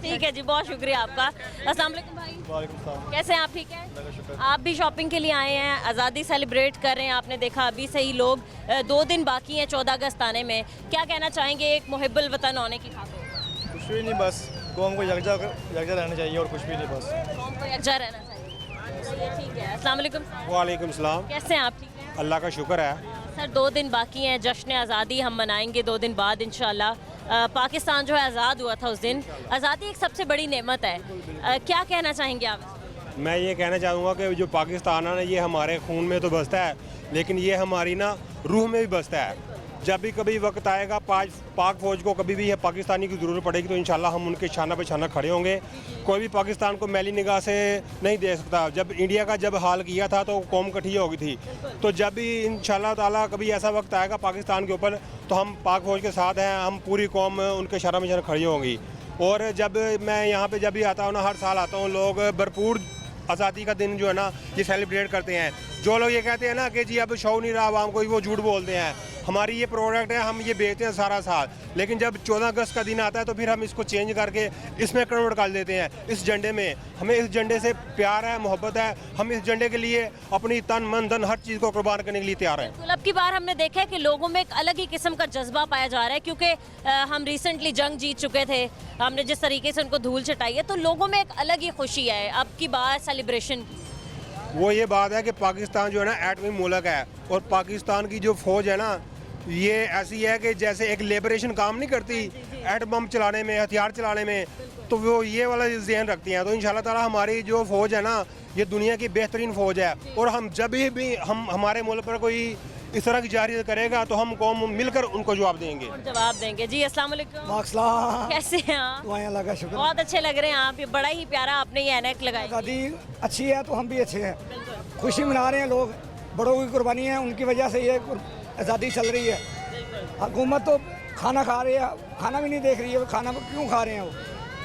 ठीक है जी, बहुत शुक्रिया आपका। अस्सलाम वालेकुम भाई। वालेकुम सलाम। कैसे हैं आप? ठीक है। आप भी शॉपिंग के लिए आए हैं, आज़ादी सेलिब्रेट कर रहे हैं। आपने देखा अभी से ही लोग 2 दिन बाकी हैं 14 अगस्त आने में। क्या कहना चाहेंगे एक मुहिब्बुल वतन होने की खातिर? कुछ भी नहीं, बस कौम को यकजा रहना चाहिए और कुछ भी नहीं, बस कौम को यकजा रहना चाहिए। ठीक है। अस्सलाम वालेकुम। वालेकुम सलाम। कैसे हैं आप? ठीक है, अल्लाह का शुक्र है। सर 2 दिन बाकी हैं, जश्न आज़ादी हम मनाएंगे 2 दिन बाद इंशाल्लाह। पाकिस्तान जो है आज़ाद हुआ था उस दिन। आज़ादी एक सबसे बड़ी नेमत है। क्या कहना चाहेंगे आप? मैं ये कहना चाहूँगा कि जो पाकिस्तान है ना, ये हमारे खून में तो बसता है, लेकिन ये हमारी ना रूह में भी बसता है। जब भी कभी वक्त आएगा पाक फौज को कभी भी है पाकिस्तानी की ज़रूरत पड़ेगी, तो इंशाल्लाह हम उनके शाना पे शाना खड़े होंगे। कोई भी पाकिस्तान को मैली निगाह से नहीं दे सकता। जब इंडिया का जब हाल किया था तो कौम इकट्ठी हो गई थी, तो जब भी इंशाल्लाह ताला कभी ऐसा वक्त आएगा पाकिस्तान के ऊपर, तो हम पाक फौज के साथ हैं, हम पूरी कौम उनके शाना पे शाना खड़ी होंगी। और जब मैं यहाँ पर जब भी आता हूँ ना, हर साल आता हूँ, लोग भरपूर आज़ादी का दिन जो है ना ये सेलिब्रेट करते हैं। जो लोग ये कहते हैं ना कि जी अब शो नहीं रहा आवाम को, वो झूठ बोलते हैं। हमारी ये प्रोडक्ट है, हम ये बेचते हैं सारा साल, लेकिन जब 14 अगस्त का दिन आता है तो फिर हम इसको चेंज करके इसमें कन्वर्ट कर देते हैं, इस झंडे में। हमें इस झंडे से प्यार है, मोहब्बत है। हम इस झंडे के लिए अपनी तन मन धन हर चीज़ को कुर्बान करने के लिए तैयार हैं। अब की बार हमने देखा है कि लोगों में एक अलग ही किस्म का जज्बा पाया जा रहा है, क्योंकि हम रिसेंटली जंग जीत चुके थे, हमने जिस तरीके से उनको धूल चटाई है, तो लोगों में एक अलग ही खुशी है अब की बार सेलिब्रेशन की। वो ये बात है कि पाकिस्तान जो है ना एटमी मुल्क है, और पाकिस्तान की जो फौज है ना ये ऐसी है कि जैसे एक लिबरेशन काम नहीं करती एटम बम चलाने में, हथियार चलाने में, तो वो ये वाला ज़हन रखती हैं। तो इंशाल्लाह ताला हमारी जो फ़ौज है ना, ये दुनिया की बेहतरीन फ़ौज है। और हम जब भी हम हमारे मुल्क पर कोई इस तरह की जारी करेगा तो हम कौम मिलकर उनको जवाब देंगे। जवाब देंगे जी। अस्सलाम वालेकुम। कैसे हैं आप? अल्लाह का शुक्र। बहुत अच्छे लग रहे हैं आप, ये बड़ा ही प्यारा आपने ये ऐनक लगाई। आज़ादी अच्छी है तो हम भी अच्छे हैं, खुशी मना रहे हैं लोग, बड़ों की कुर्बानी है, उनकी वजह से ये आज़ादी चल रही है। हुकूमत तो खाना खा रही है, खाना भी नहीं देख रही है, वो खाना क्यों खा रहे हैं, वो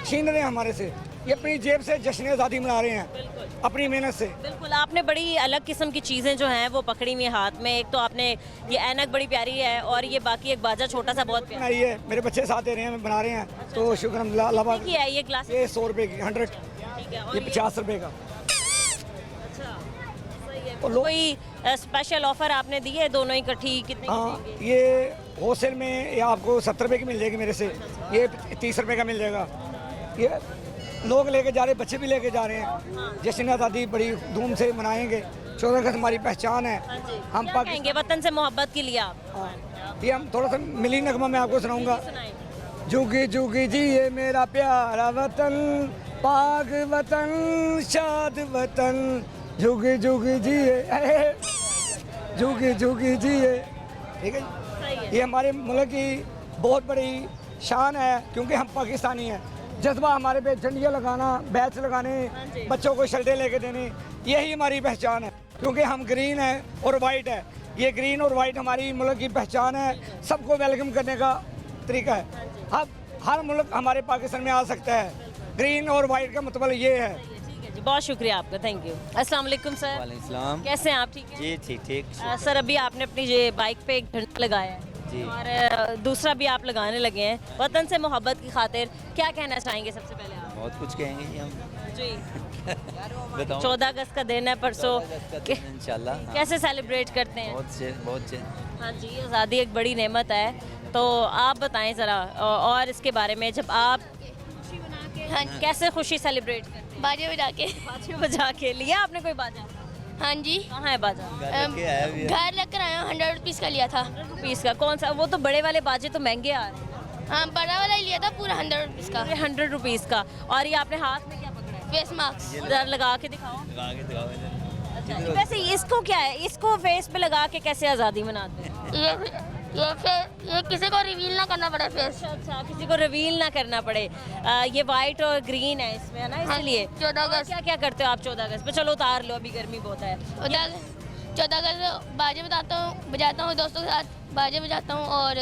छीन रहे हैं हमारे से, ये अपनी जेब से जश्न आज़ादी मना रहे हैं अपनी मेहनत से। बिल्कुल, आपने बड़ी अलग किस्म की चीज़ें जो हैं वो पकड़ी हुई हाथ में। एक तो आपने ये ऐनक बड़ी प्यारी है और ये बाकी एक बाजा छोटा सा बहुत प्यारा है। मेरे बच्चे साथ दे रहे हैं, बना रहे हैं, तो शुक्र अल्लाह की है। ये ग्लास ये 100 रुपये की 100, ये 50 रुपये का। कोई स्पेशल ऑफर आपने दी है दोनों इकट्ठी कितने? हाँ, ये होलसेल में ये आपको 70 रुपये की मिल जाएगी मेरे से, ये 30 रुपये का मिल जाएगा। ये लोग लेके जा रहे हैं, बच्चे भी लेके जा रहे हैं। जश्न आज़ादी बड़ी धूम से मनाएंगे, 14 अगस्त हमारी पहचान है। हम कहेंगे वतन से मोहब्बत के लिए आप? ये हम थोड़ा सा मिली नगमा मैं आपको सुनाऊंगा। जुगी जुगी जी ये मेरा प्यारा वतन, पाक वतन, शाद वतन, जुगी जुगी जी जुगी जुगी जी। ठीक है, ये हमारे मुल्क की बहुत बड़ी शान है, क्योंकि हम पाकिस्तानी हैं। जज्बा हमारे पे झंडियाँ लगाना, बैच लगाने, बच्चों को शर्टें लेके देने, यही हमारी पहचान है, क्योंकि हम ग्रीन है और वाइट है। ये ग्रीन और वाइट हमारी मुल्क की पहचान है, सबको वेलकम करने का तरीका है। अब हर मुल्क हमारे पाकिस्तान में आ सकता है, ग्रीन और वाइट का मतलब ये है। बहुत शुक्रिया आपका, थैंक यू। अस्सलाम वालेकुम सर। वालेकुम। कैसे हैं आप? ठीक है जी, ठीक ठीक। सर, अभी आपने अपनी ये बाइक पे एक झंडा लगाया है और दूसरा भी आप लगाने लगे हैं वतन से मोहब्बत की खातिर, क्या कहना चाहेंगे सबसे पहले आप? बहुत कुछ कहेंगे जी हम जी। बताओ। 14 अगस्त का दिन है परसों, इंशाल्लाह। कैसे सेलिब्रेट करते हैं? बहुत से। हाँ जी, आज़ादी एक बड़ी नेमत है, तो आप बताएं ज़रा और इसके बारे में। जब आप कैसे खुशी सेलिब्रेट करते हैं? बाजे बजा के। बाजे बजा के। लिया आपने कोई बाजा? हाँ जी। कहाँ है बाजा? घर लेकर आया हूँ, 100 रुपीज़ का लिया था। 100 रुपीज़ का? कौन सा? वो तो बड़े वाले बाजे तो महंगे आ रहे हैं। हाँ, बड़ा वाला ही लिया था, पूरा 100 रुपीज़ का। 100 रुपीज़ का। और ये आपने हाथ में क्या पकड़ा है? Face mask. जरा लगा के दिखाओ। अच्छा, वैसे इसको क्या है, इसको फेस पे लगा के कैसे आज़ादी मनाते हैं? ये किसी को रिवील ना करना पड़े फेस। अच्छा, किसी को रिवील ना करना पड़े। ये वाइट और ग्रीन है इसमें, है ना, इसलिए। 14 अगस्त। क्या क्या करते हो आप 14 अगस्त पे? चलो उतार लो, अभी गर्मी बहुत है। 14 अगस्त बाजे बजाता हूँ दोस्तों के साथ, बाजे बजाता हूँ और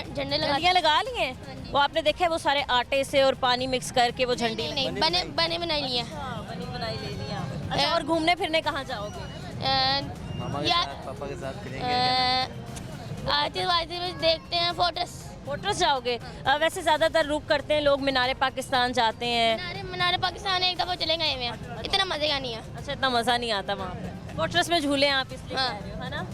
झंडे लगा लिए हैं। वो आपने देखा है वो सारे आटे से और पानी मिक्स करके वो झंडी? नहीं, बने बनाई लिए। बनी बनाई ले लिया। अच्छा, और घूमने फिरने कहाँ जाओगे? पापा के साथ आतिशबाजी में देखते हैं, फोटोस जाओगे? वैसे ज़्यादातर रुक करते हैं लोग, मीनारे पाकिस्तान जाते हैं। मीनारे पाकिस्तान एक दफ़ा चले गए हैं, इतना मज़े का नहीं है। अच्छा, इतना मज़ा नहीं आता वहाँ पे। फोटोस में झूले आप इसलिए कह रहे हो, है ना?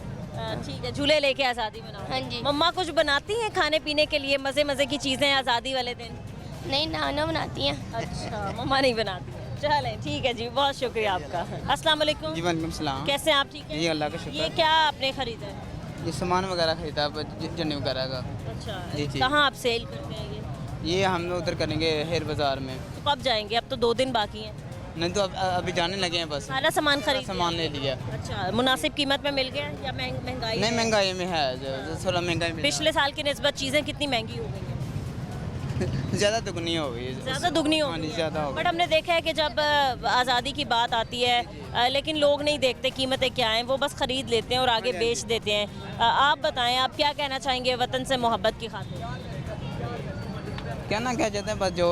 ठीक है, झूले लेके आज़ादी मनाओ। हाँ जी। मम्मा कुछ बनाती हैं खाने पीने के लिए, मज़े की चीज़ें आज़ादी वाले दिन? नहीं, नाना बनाती हैं। अच्छा, मम्मा नहीं बनाती। चलें, ठीक है जी, बहुत शुक्रिया आपका। अस्सलाम वालेकुम। जी वालेकुम सलाम। कैसे हैं आप? ठीक है जी, अल्लाह का शुक्र। ये क्या आपने खरीदा है? ये सामान वगैरह खरीदा जन्ने वगैरह का। अच्छा, जी जी। कहाँ आप सेल करते हैं ये हम लोग उधर करेंगे हेयर बाजार में। तो कब जाएंगे? अब तो 2 दिन बाकी हैं। नहीं तो अभी जाने लगे हैं बस। सारा सामान खरीद सामान ले लिया। अच्छा, मुनासिब कीमत में मिल गया या महंगाई? नहीं, महंगाई में है, थोड़ा महंगाई में। पिछले साल की निस्बत चीज़ें कितनी महंगी हो गई हैं? ज़्यादा दुगनी हो गई। ज़्यादा दुगनी हो गई। ज़्यादा हो गई। बट हमने देखा है कि जब आज़ादी की बात आती है लेकिन लोग नहीं देखते कीमतें क्या हैं, वो बस ख़रीद लेते हैं और आगे बेच देते हैं। आप बताएं, आप क्या कहना चाहेंगे वतन से मोहब्बत की खातिर? कहना क्या चाहते हैं, बस जो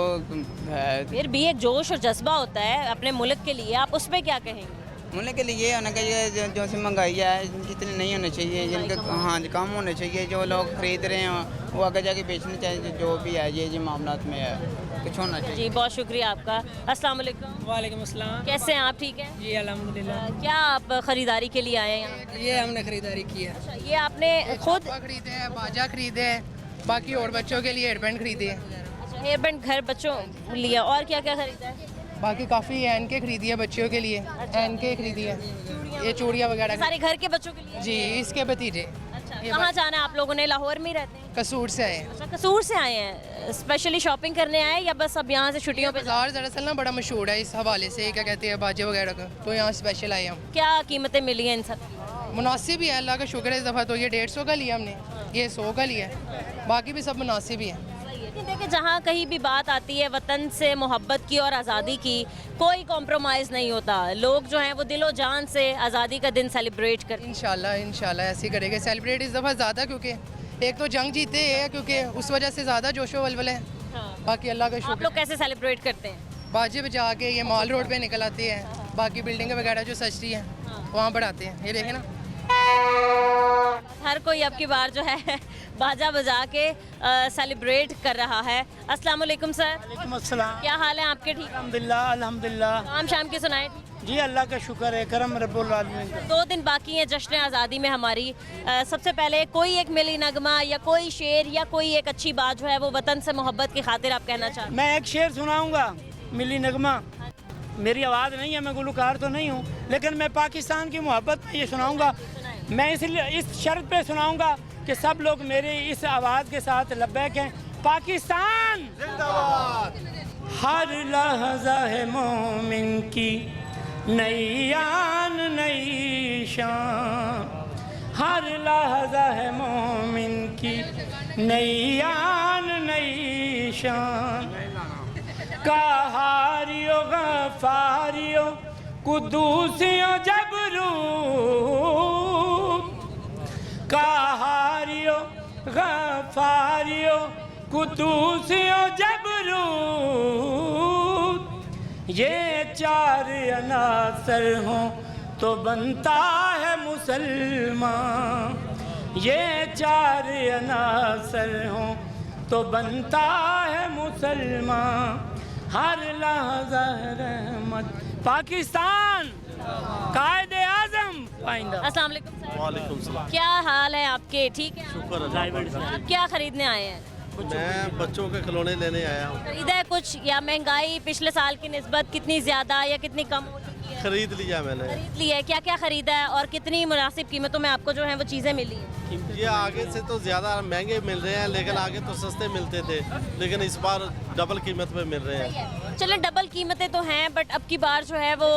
है फिर भी एक जोश और जज्बा होता है अपने मुल्क के लिए, आप उस पर क्या कहेंगे? मुल्क के लिए ये होना चाहिए जो सी महंगाई है जितनी नहीं होनी चाहिए, जिनके हाँ कम होने चाहिए। जो लोग खरीद रहे हैं वो आगे जाके बेचने चाहिए, जो भी है ये मामलात में है कुछ होना चाहिए। जी, बहुत शुक्रिया आपका। अस्सलाम वालेकुम। वालेकुम अस्सलाम। कैसे हैं आप? ठीक है जी, अल्हम्दुलिल्लाह। क्या आप ख़रीदारी के लिए आए हैं यहाँ? ये हमने खरीदारी की है। अच्छा, ये आपने खुद खरीदे हैं, बाजा खरीदे हैं, बाकी और बच्चों के लिए हेयरबैंड खरीदे हैं। अच्छा, हेयरबैंड घर बच्चों लिया, और क्या क्या खरीदा है? बाकी काफ़ी एन के खरीदी है बच्चों के लिए। एन के खरीदी है, ये चूड़ियाँ वगैरह सारे घर के बच्चों के लिए? जी, इसके भतीजे। अच्छा, कहाँ जाना है आप लोगों ने? लाहौर में ही रहते हैं? कसूर से आए। अच्छा, कसूर से आए हैं। स्पेशली शॉपिंग करने आए या बस अब यहाँ से छुट्टियों पे? बाजार दरअसल ना बड़ा मशहूर है इस हवाले से, क्या कहते हैं, बाजे वगैरह का, तो यहाँ स्पेशल आए हम। क्या कीमतें मिली हैं इन सब? मुनासिब ही है, अल्लाह का शुक्र है। इस दफ़ा तो ये 150 का लिया हमने, ये 100 का लिया है, बाकी भी सब मुनासिब ही है। देखिए जहाँ कहीं भी बात आती है वतन से मोहब्बत की और आज़ादी की, कोई कॉम्प्रोमाइज़ नहीं होता। लोग जो हैं वो दिलो जान से आज़ादी का दिन सेलिब्रेट करते हैं। इंशाल्लाह ऐसे ही करेंगे सेलिब्रेट इस दफ़ा ज़्यादा, क्योंकि एक तो जंग जीते है, क्योंकि उस वजह से ज़्यादा जोशो वलवल है। बाकी अल्लाह का आप शुक्र। लोग कैसे सेलिब्रेट करते हैं? बाजे बजा के ये मॉल रोड पे निकल आती है, बाकी बिल्डिंग वगैरह जो सजती है वहाँ बढ़ाते हैं। ये देखें ना, हर कोई अब की बार जो है बाजा बजा के सेलिब्रेट कर रहा है। अस्सलाम वालेकुम सर। वालेकुम अस्सलाम। क्या हाल है आपके? ठीक अल्हम्दुलिल्लाह अल्हम्दुलिल्लाह। शाम शाम की सुनाए। जी अल्लाह का शुक्र है, करम रब्बुल आलमीन का। 2 दिन बाकी हैं जश्न आज़ादी में हमारी। सबसे पहले कोई एक मिली नगमा या कोई शेर या कोई एक अच्छी बात जो है वो वतन से मोहब्बत की खातिर आप कहना चाहते हैं? मैं एक शेर सुनाऊंगा, मिली नगमा। मेरी आवाज़ नहीं है, मैं गुलकार तो नहीं हूँ, लेकिन मैं पाकिस्तान की मोहब्बत में ये सुनाऊंगा। मैं इसलिए इस शर्त पे सुनाऊंगा कि सब लोग मेरे इस आवाज़ के साथ लब्बैक हैं। पाकिस्तान जिंदाबाद। हर लहज़ा है मोमिन की नई आन नई शान, हर लहज़ा है मोमिन की नई आन नई शान। कहारियो गफारियो कुदूसियो जबरूत, कहारियो गफारियो कुदूसियो जबरूत, ये 4 अनासर हों तो बनता है मुसलमान, ये 4 अनासर हों तो बनता है मुसलमान। हर लहज़ा रहमत पाकिस्तान कायदे आज़म पाइंदा। अस्सलाम वालेकुम सर। वालेकुम सलाम। क्या हाल है आपके? ठीक है। शुक्र है। आप क्या खरीदने आए हैं? मैं बच्चों के खिलौने लेने आया हूँ। खरीदा है कुछ, या महंगाई पिछले साल की निस्बत कितनी ज़्यादा या कितनी कम हो चुकी है? खरीद लिया मैंने। खरीद लिया है। क्या क्या खरीदा है और कितनी मुनासिब कीमतों में आपको जो है वो चीज़ें मिली हैं? ये आगे से तो ज़्यादा महंगे मिल रहे हैं, लेकिन आगे तो सस्ते मिलते थे, लेकिन इस बार डबल कीमत पे मिल रहे हैं। चलो डबल कीमतें तो हैं, बट अब की बार जो है वो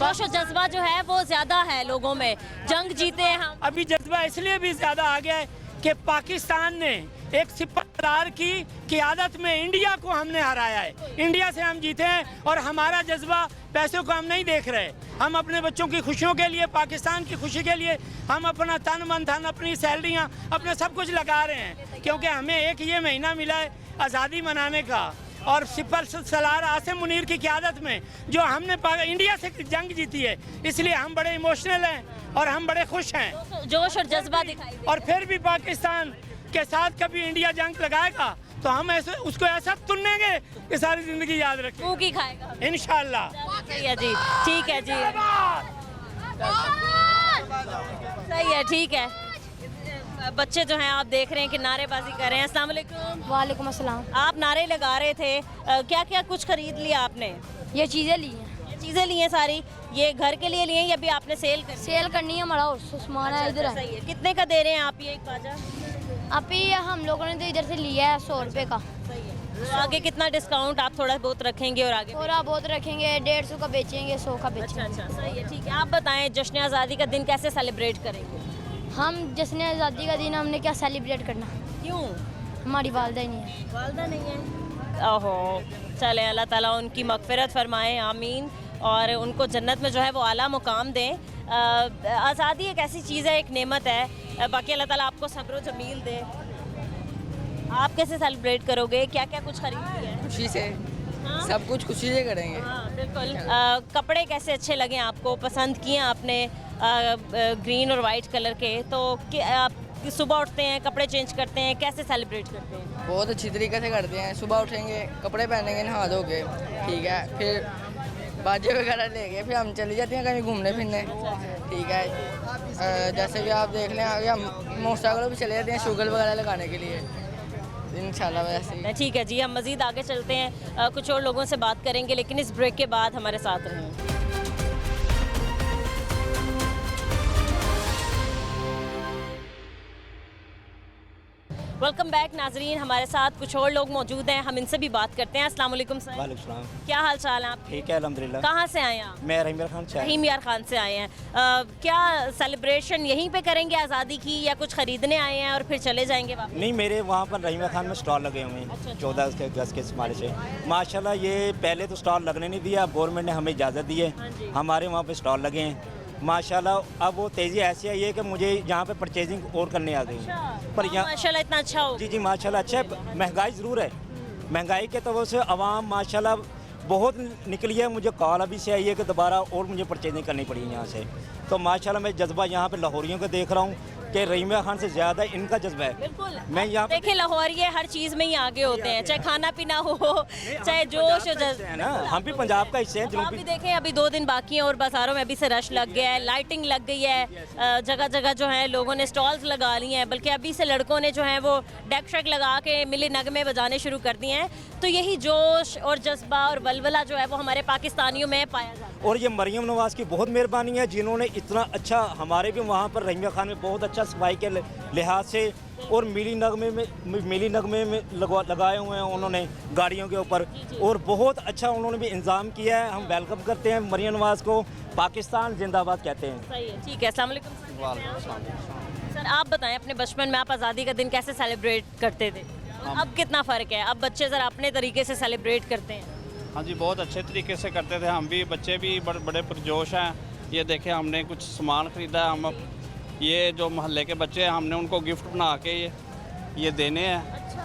जोश और जज्बा जो है वो ज़्यादा है लोगों में। जंग जीते हैं हम। अभी जज्बा इसलिए भी ज़्यादा आ गया है कि पाकिस्तान ने एक सिपहसालार की क़ियादत में इंडिया को हमने हराया है। इंडिया से हम जीते हैं और हमारा जज्बा पैसों को हम नहीं देख रहे। हम अपने बच्चों की खुशियों के लिए, पाकिस्तान की खुशी के लिए हम अपना तन मन धन, अपनी सैलरियाँ, अपना सब कुछ लगा रहे हैं, क्योंकि हमें एक ये महीना मिला है आज़ादी मनाने का। और सिपहसालार आसिम मुनीर की क़ियादत में जो हमने इंडिया से जंग जीती है, इसलिए हम बड़े इमोशनल हैं और हम बड़े खुश हैं। जोश और जज्बा दिखाई। और फिर भी पाकिस्तान के साथ कभी इंडिया जंग लगाएगा तो हम ऐसे उसको ऐसा तुनेंगे कि सारी जिंदगी याद रखें। मुंह की खाएगा इंशाल्लाह। सही है जी, ठीक है जी, सही है, ठीक है। बच्चे जो हैं आप देख रहे हैं कि नारेबाजी कर रहे हैं। अस्सलाम वालेकुम। वालेकुम अस्सलाम। आप नारे लगा रहे थे, क्या क्या कुछ खरीद लिया आपने? ये चीज़ें ली हैं। चीज़ें ली हैं सारी? ये घर के लिए लिए या भी आपने सेल करनी? सेल करनी है, हमारा सामान है इधर। सही है। कितने का दे रहे हैं आप ये एक बाजा? अभी हम लोगों ने तो इधर से लिया है 100 रुपये का। तो आगे कितना डिस्काउंट आप थोड़ा बहुत रखेंगे? और आगे थोड़ा बहुत रखेंगे, 150 का बेचेंगे, 100 का बेचेंगे। अच्छा, सही है, ठीक है। आप बताएं जश्न आज़ादी का दिन कैसे सेलिब्रेट करेंगे? हम जश्न आज़ादी का दिन हमने क्या सेलिब्रेट करना? क्यों? हमारी वालदा ही नहीं है। वालदा नहीं है? ओहो, चले अल्लाह ताला उनकी मग़फ़िरत फरमाए, आमीन, और उनको जन्नत में जो है वो आला मुकाम दें। आज़ादी एक ऐसी चीज़ है, एक नेमत है, बाकी अल्लाह ताला आपको सब्र व जमील दे। आप कैसे सेलिब्रेट करोगे? क्या क्या कुछ खरीदी है? खुशी से। सब कुछ खुशी से करेंगे। बिल्कुल। कपड़े कैसे अच्छे लगे आपको? पसंद किए आपने ग्रीन और वाइट कलर के? तो आप सुबह उठते हैं, कपड़े चेंज करते हैं, कैसे सेलिब्रेट करते हैं? बहुत अच्छी तरीके से करते हैं। सुबह उठेंगे, कपड़े पहनेंगे, नहा धोके, ठीक है, फिर बाजे वगैरह लेके फिर हम चले जाते हैं कहीं घूमने फिरने, ठीक है। जैसे कि आप देख लें, आगे हम मोटरसाइकिलों पर चले जाते हैं शुगर वगैरह लगाने के लिए, इंशाल्लाह। वैसे ही ठीक है जी, हम मज़ीद आगे चलते हैं, कुछ और लोगों से बात करेंगे, लेकिन इस ब्रेक के बाद हमारे साथ रहें। वेलकम बैक नाजरीन, हमारे साथ कुछ और लोग मौजूद हैं, हम इनसे भी बात करते हैं। अस्सलाम वालेकुम सर। वालेकुम सलाम। क्या हाल चाल है आप? ठीक है अल्हम्दुलिल्लाह। कहाँ से आए हैं आप? मैं रहीम यार खान से रहीम यार खान से आए हैं। क्या सेलिब्रेशन यहीं पे करेंगे आज़ादी की, या कुछ खरीदने आए हैं और फिर चले जाएंगे वापस? नहीं, मेरे वहाँ पर रहीम यार खान में स्टॉल लगे हुए हैं 14 अगस्त के हमारे से माशाल्लाह। ये पहले तो स्टॉल लगने नहीं दिया, अब गवर्नमेंट ने हमें इजाज़त दी है, हमारे वहाँ पे स्टॉल लगे हैं माशाल्लाह। अब वो तेज़ी ऐसी आई है कि मुझे यहाँ पे परचेजिंग और करने आ गई है। पर यहाँ माशाल्लाह इतना अच्छा हो। जी जी माशाल्लाह अच्छा है। महंगाई ज़रूर है, महंगाई के तौर से आवाम माशाल्लाह बहुत निकली है। मुझे कॉल अभी से आई है कि दोबारा और मुझे परचेजिंग करनी पड़ी है यहाँ से। तो माशाल्लाह मैं जज्बा यहाँ पे लाहौरियों को देख रहा हूँ कि रहीम यार खान से ज़्यादा इनका जज्बा है। बिल्कुल, मैं यहाँ देखिए लाहौरिये हर चीज़ में ही आगे होते हैं, चाहे खाना पीना हो, चाहे जोश हो है ना। हम भी पंजाब का हिस्से हैं। आप भी देखें, अभी 2 दिन बाकी हैं और बाज़ारों में अभी से रश लग गया है, लाइटिंग लग गई है, जगह जगह जो है लोगों ने स्टॉल्स लगा लिए हैं, बल्कि अभी से लड़कों ने जो है वो डेक शेक लगा के मिली नगमे बजाने शुरू कर दिए हैं। तो यही जोश और जज्बा और वलवला जो है वो हमारे पाकिस्तानियों में पाया जाता है। और ये मरियम नवाज़ की बहुत मेहरबानी है जिन्होंने इतना अच्छा, हमारे भी वहाँ पर रहीम यार खान में बहुत अच्छा सफाई के लिहाज से और मिली नगमे में लगाए हुए हैं उन्होंने गाड़ियों के ऊपर, और बहुत अच्छा उन्होंने भी इंतज़ाम किया है। हम वेलकम करते हैं मरियम नवाज़ को, पाकिस्तान जिंदाबाद कहते हैं। सही है, ठीक है। अस्सलाम वालेकुम सर, आप बताएं अपने बचपन में आप आज़ादी का दिन कैसे सेलिब्रेट करते थे? अब कितना फ़र्क है? अब बच्चे ज़रा अपने तरीके से सेलिब्रेट करते हैं। हाँ जी, बहुत अच्छे तरीके से करते थे हम भी, बच्चे भी बड़े पुरजोश हैं। ये देखें, हमने कुछ सामान ख़रीदा, हम ये जो मोहल्ले के बच्चे हैं हमने उनको गिफ्ट बना के ये देने हैं। अच्छा।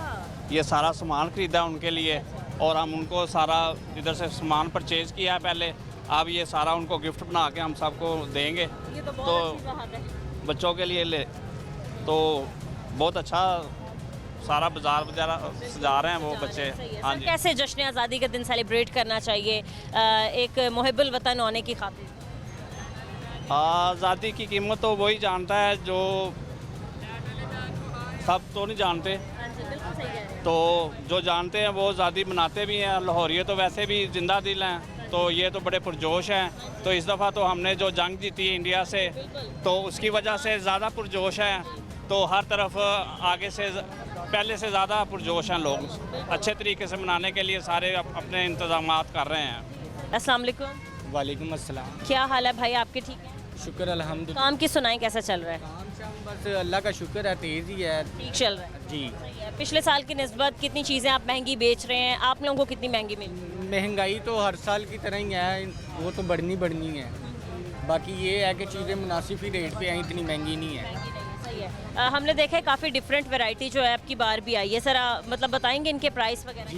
ये सारा सामान ख़रीदा उनके लिए और हम उनको सारा इधर से सामान परचेज़ किया है पहले, अब ये सारा उनको गिफ्ट बना के हम सबको देंगे। ये तो बहुत अच्छी बात है। बच्चों के लिए तो बहुत अच्छा सारा बाजार वगैरह सजा रहे हैं वो बच्चे। हाँ जी। कैसे जश्न आज़ादी का दिन सेलिब्रेट करना चाहिए एक मुहिब्बुल वतन होने की खातिर? आज़ादी की कीमत तो वही जानता है जो सब तो नहीं जानते, तो जो जानते हैं वो आज़ादी मनाते भी हैं। लाहौरिये तो वैसे भी जिंदा दिल हैं, तो ये तो बड़े पुरजोश हैं। तो इस दफ़ा तो हमने जो जंग जीती है इंडिया से, तो उसकी वजह से ज़्यादा पुरजोश हैं। तो हर तरफ आगे से पहले से ज़्यादा पुरजोश हैं लोग, अच्छे तरीके से मनाने के लिए सारे अपने इंतज़ामात कर रहे हैं। अस्सलाम वालेकुम। वालेकुम अस्सलाम। क्या हाल है भाई आपके? ठीक है, शुक्र अल्हम्दुलिल्लाह। काम की सुनाई कैसा चल रहा है? काम शाम बस अल्लाह का शुक्र है, तेज़ ही है, ठीक चल रहा है जी। पिछले साल की निस्बत कितनी चीज़ें आप महंगी बेच रहे हैं? आप लोगों को कितनी महंगी मिली? महंगाई तो हर साल की तरह ही है, वो तो बढ़नी है। बाकी ये है कि चीज़ें मुनासिब ही रेट पे हैं, इतनी महंगी नहीं है। सही है। हमने देखा है काफ़ी डिफरेंट वैरायटी जो है आपकी बार भी आई है, सर मतलब बताएंगे इनके प्राइस वगैरह?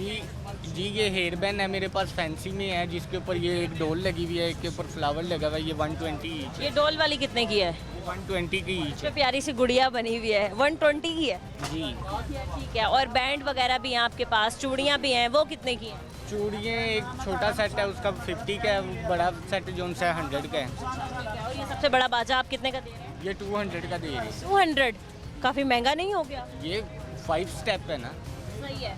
जी, ये हेयर बैंड है मेरे पास फैंसी में है, जिसके ऊपर ये एक डोल लगी हुई है, एक के ऊपर फ्लावर लगा हुआ है। ये 120 ईच। ये डोल वाली कितने की है? 120 की ईच। इसमें प्यारी सी गुड़िया बनी हुई है, 120 की है जी। ठीक है। और बैंड वगैरह भी हैं आपके पास, चूड़ियाँ भी हैं, वो कितने की हैं? चूड़ियाँ एक छोटा सेट है उसका 50 का है, बड़ा सेट जो उनसे 100 का है। और ये सबसे बड़ा बाजा आप कितने का दे रहे हैं? ये 200 का दे रही है। 200? काफ़ी महंगा नहीं हो गया? ये 5 स्टेप है ना। सही है।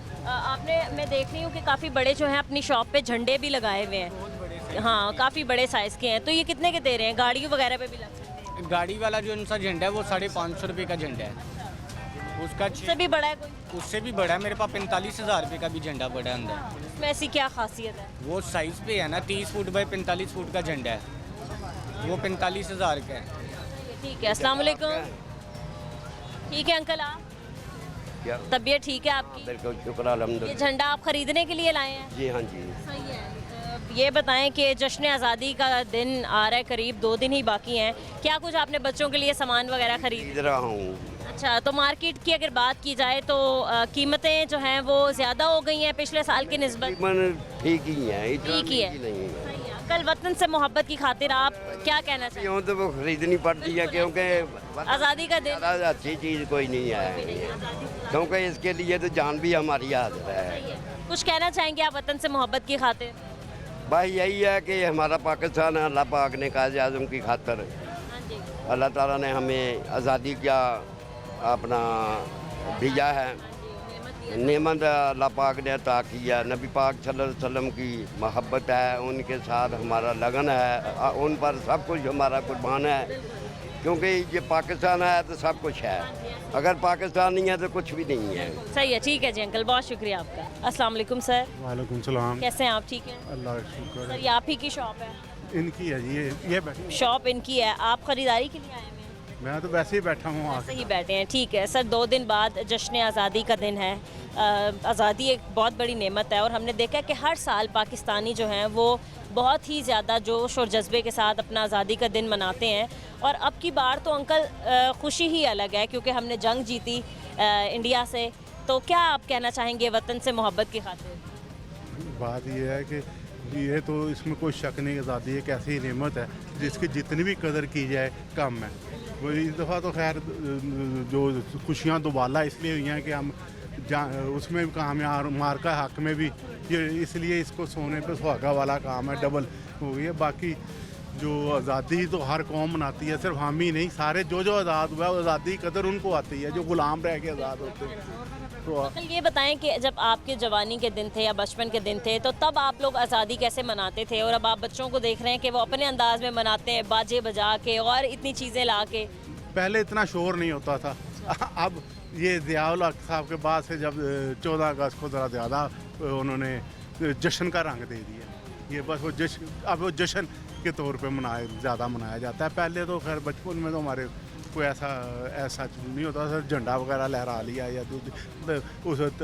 मैं देख रही हूँ कि काफ़ी बड़े जो हैं अपनी शॉप पे झंडे भी लगाए हुए हैं। हाँ, काफ़ी बड़े साइज़ के हैं। तो ये कितने के दे रहे हैं? गाड़ियों वगैरह पे भी लग सकते हैं? गाड़ी वाला जो उनका झंडा है वो 550 रुपये का झंडा है। उसका उससे भी बड़ा है कोई? उससे भी बड़ा है, मेरे पास 45,000 रुपये का भी झंडा बड़ा है अंदर। इसमें ऐसी क्या खासियत है? वो साइज़ पे है ना, 30 फुट बाई 45 फुट का झंडा है, वो 45,000 का है। ठीक है। अस्सलाम वालेकुम। ठीक है अंकल, आप तबीयत ठीक है आपकी? बिल्कुल शुक्र ये अल्हम्दुलिल्लाह। झंडा आप खरीदने के लिए लाए हैं? जी हाँ जी। सही है। ये बताएं कि जश्न आज़ादी का दिन आ रहा है, करीब 2 दिन ही बाकी हैं, क्या कुछ आपने बच्चों के लिए सामान वगैरह खरीद रहा हूँ? अच्छा, तो मार्केट की अगर बात की जाए तो कीमतें जो हैं वो ज़्यादा हो गई हैं पिछले साल की निस्बत? ठीक ही है, ठीक ही है। कल वतन से मोहब्बत की खातिर आप क्या कहना चाहिए? यूँ तो वो खरीदनी पड़ती है क्योंकि आज़ादी का दिन अच्छी चीज़ कोई नहीं है, क्योंकि इसके लिए तो जान भी हमारी हाजिर है। कुछ कहना चाहेंगे आप वतन से मोहब्बत की खातिर? भाई यही है कि हमारा पाकिस्तान है, अल्लाह पाक ने कायद आज़म की खातिर अल्लाह ताला ने हमें आज़ादी का अपना भेजा है, नेमत अल्लाह पाक ने अता किया। नबी पाक सल्लल्लाहु अलैहि वसल्लम की मोहब्बत है, उनके साथ हमारा लगन है, उन पर सब कुछ हमारा कुर्बान है, क्योंकि ये पाकिस्तान है तो सब कुछ है। अगर पाकिस्तान नहीं है तो कुछ भी नहीं है। सही है, ठीक है जी अंकल, बहुत शुक्रिया आपका। अस्सलाम वालेकुम सर। वालेकुम सलाम। कैसे हैं आप? ठीक हैं अल्लाह का शुक्र सर। है। ये आप ही की शॉप है? इनकी है जी, ये बैठे। शॉप इनकी है, आप खरीदारी के लिए आए हैं? मैं तो वैसे ही बैठा हूँ ऐसे ही बैठे हैं, ठीक है सर। 2 दिन बाद जश्न आज़ादी का दिन है। आज़ादी एक बहुत बड़ी नेमत है और हमने देखा है कि हर साल पाकिस्तानी जो हैं वो बहुत ही ज़्यादा जोश और जज्बे के साथ अपना आज़ादी का दिन मनाते हैं। और अब की बार तो अंकल खुशी ही अलग है क्योंकि हमने जंग जीती इंडिया से। तो क्या आप कहना चाहेंगे वतन से मोहब्बत की खातिर? बात ये है कि ये तो इसमें कोई शक नहीं, आज़ादी एक ऐसी नेमत है जिसकी जितनी भी कदर की जाए कम है। वो इस दफ़ा तो खैर जो खुशियाँ दोबाला इसलिए हुई हैं कि हम उसमें कामयाब मार्का हक में भी ये इसलिए इसको सोने पे सुहागा वाला काम है, डबल हो गई है। बाकी जो आज़ादी तो हर कौम मनाती है, सिर्फ हम ही नहीं, सारे जो आज़ाद हुआ आज़ादी की कदर उनको आती है जो गुलाम रह के आज़ाद होते हैं। तो अंकल ये बताएं कि जब आपके जवानी के दिन थे या बचपन के दिन थे तो तब आप लोग आज़ादी कैसे मनाते थे? और अब आप बच्चों को देख रहे हैं कि वो अपने अंदाज में मनाते हैं, बाजे बजा के और इतनी चीज़ें ला के। पहले इतना शोर नहीं होता था। अब ये ज़ियाउल हक साहब के बाद से जब 14 अगस्त को ज़रा ज़्यादा उन्होंने जश्न का रंग दे दिया, ये बस वो जश्न अब वो जश्न के तौर पे ज़्यादा मनाया जाता है। पहले तो खैर बचपन में तो हमारे कोई ऐसा नहीं होता था, झंडा वगैरह लहरा लिया या उस वक्त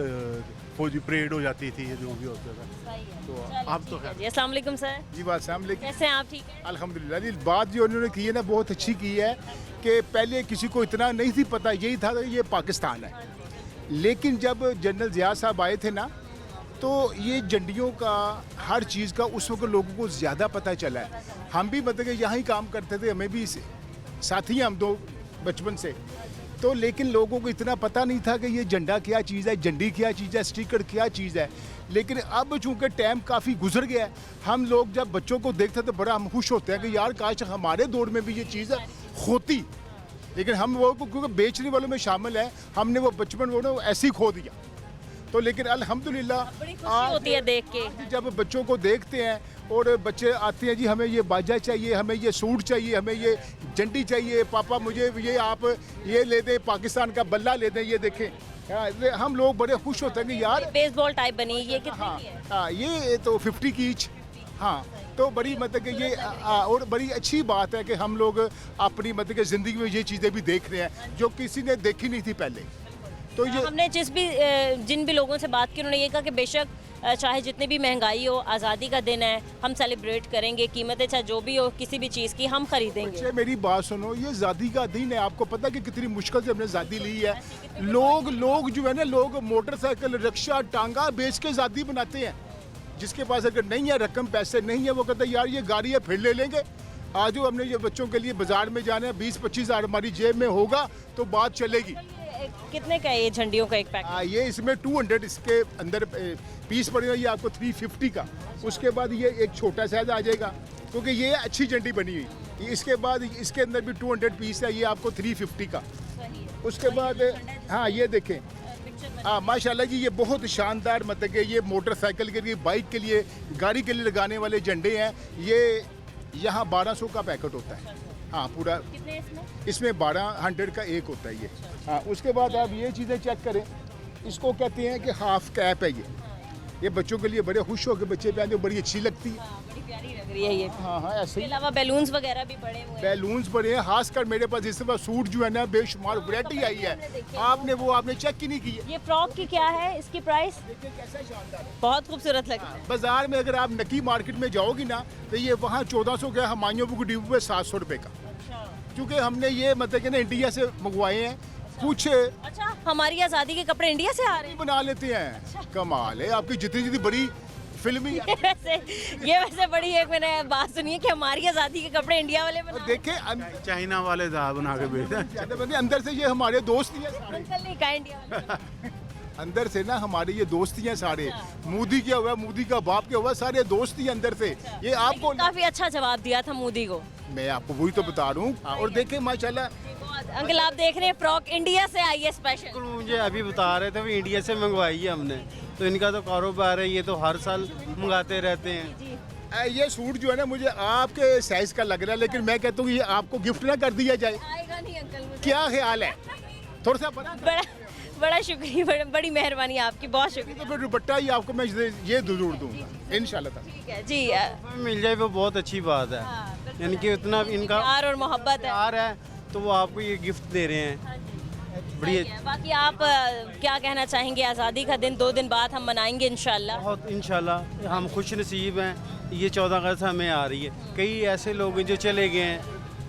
फौजी परेड हो जाती थी, जो भी होता था। तो अब तो खैर। अस्सलाम वालेकुम सर। जी अस्सलाम वालेकुम। कैसे हैं आप? ठीक है अल्हम्दुलिल्लाह जी। बात जो उन्होंने की है ना बहुत अच्छी की है कि पहले किसी को इतना नहीं थी पता, यही था कि ये पाकिस्तान है। लेकिन जब जनरल ज़िया साहब आए थे ना तो ये झंडियों का हर चीज़ का उस वक्त लोगों को ज़्यादा पता चला है। हम भी मतलब यहाँ ही काम करते थे, हमें भी साथी हैं हम दो बचपन से, तो लेकिन लोगों को इतना पता नहीं था कि ये झंडा क्या चीज़ है, झंडी क्या चीज़ है, स्टिकर क्या चीज़ है। लेकिन अब चूँकि टाइम काफ़ी गुजर गया है, हम लोग जब बच्चों को देखते तो बड़ा हम खुश होते हैं कि यार काश हमारे दौर में भी ये चीज़ होती। लेकिन हम वो क्योंकि बेचने वालों में शामिल है, हमने वो बचपन वो ना ऐसे ही खो दिया। तो लेकिन अल्हम्दुलिल्लाह आज होती है देख के, जब बच्चों को देखते हैं और बच्चे आते हैं जी हमें ये बाजा चाहिए, हमें ये सूट चाहिए, हमें ये झंडी चाहिए, पापा मुझे ये आप ये ले दें, पाकिस्तान का बल्ला ले दें, ये देखें। हम लोग बड़े खुश होते हैं कि यार बेसबॉल टाइप बनी, ये कितने की है? हाँ ये तो 50 की ईच। हाँ तो बड़ी मतलब कि ये और बड़ी अच्छी बात है कि हम लोग अपनी मतलब कि ज़िंदगी में ये चीज़ें भी देख रहे हैं जो किसी ने देखी नहीं थी पहले। तो ये हमने जिन भी लोगों से बात की उन्होंने ये कहा कि बेशक चाहे जितनी भी महंगाई हो, आज़ादी का दिन है, हम सेलिब्रेट करेंगे, कीमतें चाहे जो भी हो किसी भी चीज़ की हम खरीदेंगे। मेरी बात सुनो, ये आज़ादी का दिन है, आपको पता कि कितनी मुश्किल से हमने आज़ादी ली है। लोग जो है ना, लोग मोटरसाइकिल रिक्शा टांगा बेच के आज़ादी बनाते हैं। जिसके पास अगर नहीं है रकम, पैसे नहीं है, वो कहते हैं यार ये गाड़ी है फिर ले लेंगे। आज हमने ये बच्चों के लिए बाजार में जाना है, 20-25 हज़ार हमारी जेब में होगा तो बात चलेगी। कितने का है ये झंडियों का एक पैकेट? ये इसमें 200 इसके अंदर पीस पड़ेगा, ये आपको 350 का। उसके बाद ये एक छोटा साइज आ जाएगा क्योंकि ये अच्छी झंडी बनी हुई। इसके बाद इसके अंदर भी 200 पीस है, ये आपको 350 का। उसके बाद हाँ ये देखें, हाँ माशाल्लाह जी ये बहुत शानदार मतलब कि ये मोटरसाइकिल के लिए, बाइक के लिए, गाड़ी के लिए लगाने वाले झंडे हैं। ये यहाँ 1200 का पैकेट होता है। हाँ पूरा कितने इसमें 1200 का एक होता है ये। हाँ उसके बाद आप ये चीज़ें चेक करें, इसको कहते हैं कि हाफ कैप है ये बच्चों के लिए बड़े खुश होकर बच्चे पहनते हैं, बड़ी अच्छी लगती है। बड़ी प्यारी लग रही है ये। हाँ ऐसे ही अलावा बैलून्स वगैरह भी पड़े हुए हैं। बैलून्स पड़े हैं, खासकर मेरे पास इस बार सूट जो है ना बेशुमार वैरायटी आई है। आपने चेक ही नहीं की है। ये फ्रॉक की क्या है, इसकी प्राइस? कैसा शानदार है, बहुत खूबसूरत लग रहा है। बाजार में अगर आप नकी मार्केट में जाओगी ना तो ये वहाँ 1400 का, हमायूं की डिब्बू में 700 रुपये का। क्योंकि हमने ये मतलब कि ना इंडिया से मंगवाए हैं कुछ। अच्छा हमारी आज़ादी के कपड़े इंडिया से आ रहे हैं? बना लेते हैं। कमाल है आपकी, जितनी बड़ी फिल्मी ये वैसे बड़ी एक मैंने बात सुनी है कि हमारी आज़ादी के कपड़े इंडिया वाले बना। देखे चाइना वाले बना के बेचते अंदर से ये हमारे दोस्त ही हैं। अंकल नहीं कहा इंडिया वाले। अंदर से ना हमारे ये दोस्त ही हैं सारे। मोदी क्या हुआ, मोदी का बाप क्या हुआ, सारे दोस्त ही अंदर से। ये आपको काफी अच्छा जवाब दिया था मोदी को। मैं आपको वही तो बता रहा हूँ। और देखें माशाल्लाह अंकल आप देख रहे हैं फ्रॉक इंडिया से आई है स्पेशल। मुझे अभी बता रहे थे इंडिया से मंगवाई है हमने, तो इनका तो कारोबार है, ये तो हर साल मंगाते रहते हैं। ये सूट जो है ना मुझे आपके साइज का लग रहा है, लेकिन मैं कहता हूँ ये आपको गिफ्ट ना कर दिया जाए। आएगा नहीं अंकल मुझे। क्या ख्याल है? थोड़ा सा बड़ा बड़ा शुक्रिया, बड़ी मेहरबानी आपकी, बहुत शुक्रिया। तो फिर दुपट्टा ही आपको मैं ये जरूर दूंगा इंशाल्लाह। ठीक है जी। मिल जाए वो बहुत अच्छी बात है, यानी कि इतना इनका प्यार और मोहब्बत है तो वो आपको ये गिफ्ट दे रहे हैं। बढ़िया। बाकी आप क्या कहना चाहेंगे? आज़ादी का दिन 2 दिन बाद हम मनाएंगे इंशाल्लाह। बहुत इंशाल्लाह हम खुश नसीब हैं, ये 14 अगस्त हमें आ रही है। कई ऐसे लोग हैं जो चले गए हैं,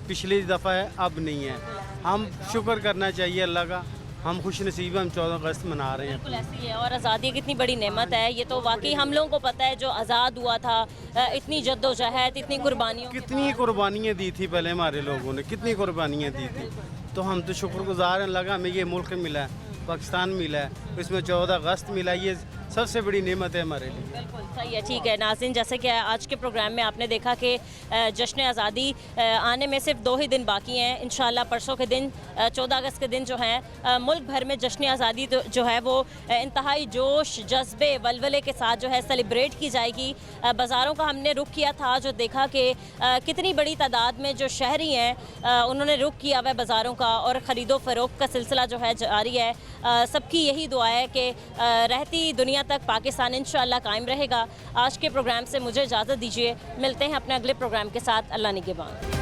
पिछली दफ़ा है अब नहीं है। हम शुक्र करना चाहिए अल्लाह का, हम खुश नसीब हैं, हम 14 अगस्त मना रहे हैं। बिल्कुल ऐसी है, और आज़ादी कितनी बड़ी नेमत है, ये तो वाकई हम लोगों को पता है। जो आज़ाद हुआ था, इतनी जद्दोजहद, इतनी कुर्बानियों, कितनी कुर्बानियाँ दी थी पहले हमारे लोगों ने, कितनी कुर्बानियाँ दी थी। तो हम तो शुक्रगुजार हैं, लगा हमें ये मुल्क मिला है, पाकिस्तान मिला है, इसमें 14 अगस्त मिला, ये सबसे बड़ी नेमत है हमारे लिए। बिल्कुल सही है। ठीक है नाज़रीन, जैसे कि आज के प्रोग्राम में आपने देखा कि जश्न आज़ादी आने में सिर्फ 2 ही दिन बाकी हैं। इंशाल्लाह परसों के दिन 14 अगस्त के दिन जो है मुल्क भर में जश्न आज़ादी जो है वो इंतहाई जोश, जज्बे, वलवले के साथ जो है सेलिब्रेट की जाएगी। बाज़ारों का हमने रुख किया था, जो देखा कि कितनी बड़ी तादाद में जो शहरी हैं उन्होंने रुख किया हुआ है बाज़ारों का, और ख़रीदो फ़रोख्त का सिलसिला जो है जारी है। सबकी यही दुआ है कि रहती दुनिया तक पाकिस्तान इंशाअल्लाह कायम रहेगा। आज के प्रोग्राम से मुझे इजाज़त दीजिए, मिलते हैं अपने अगले प्रोग्राम के साथ। अल्लाह निगहबान।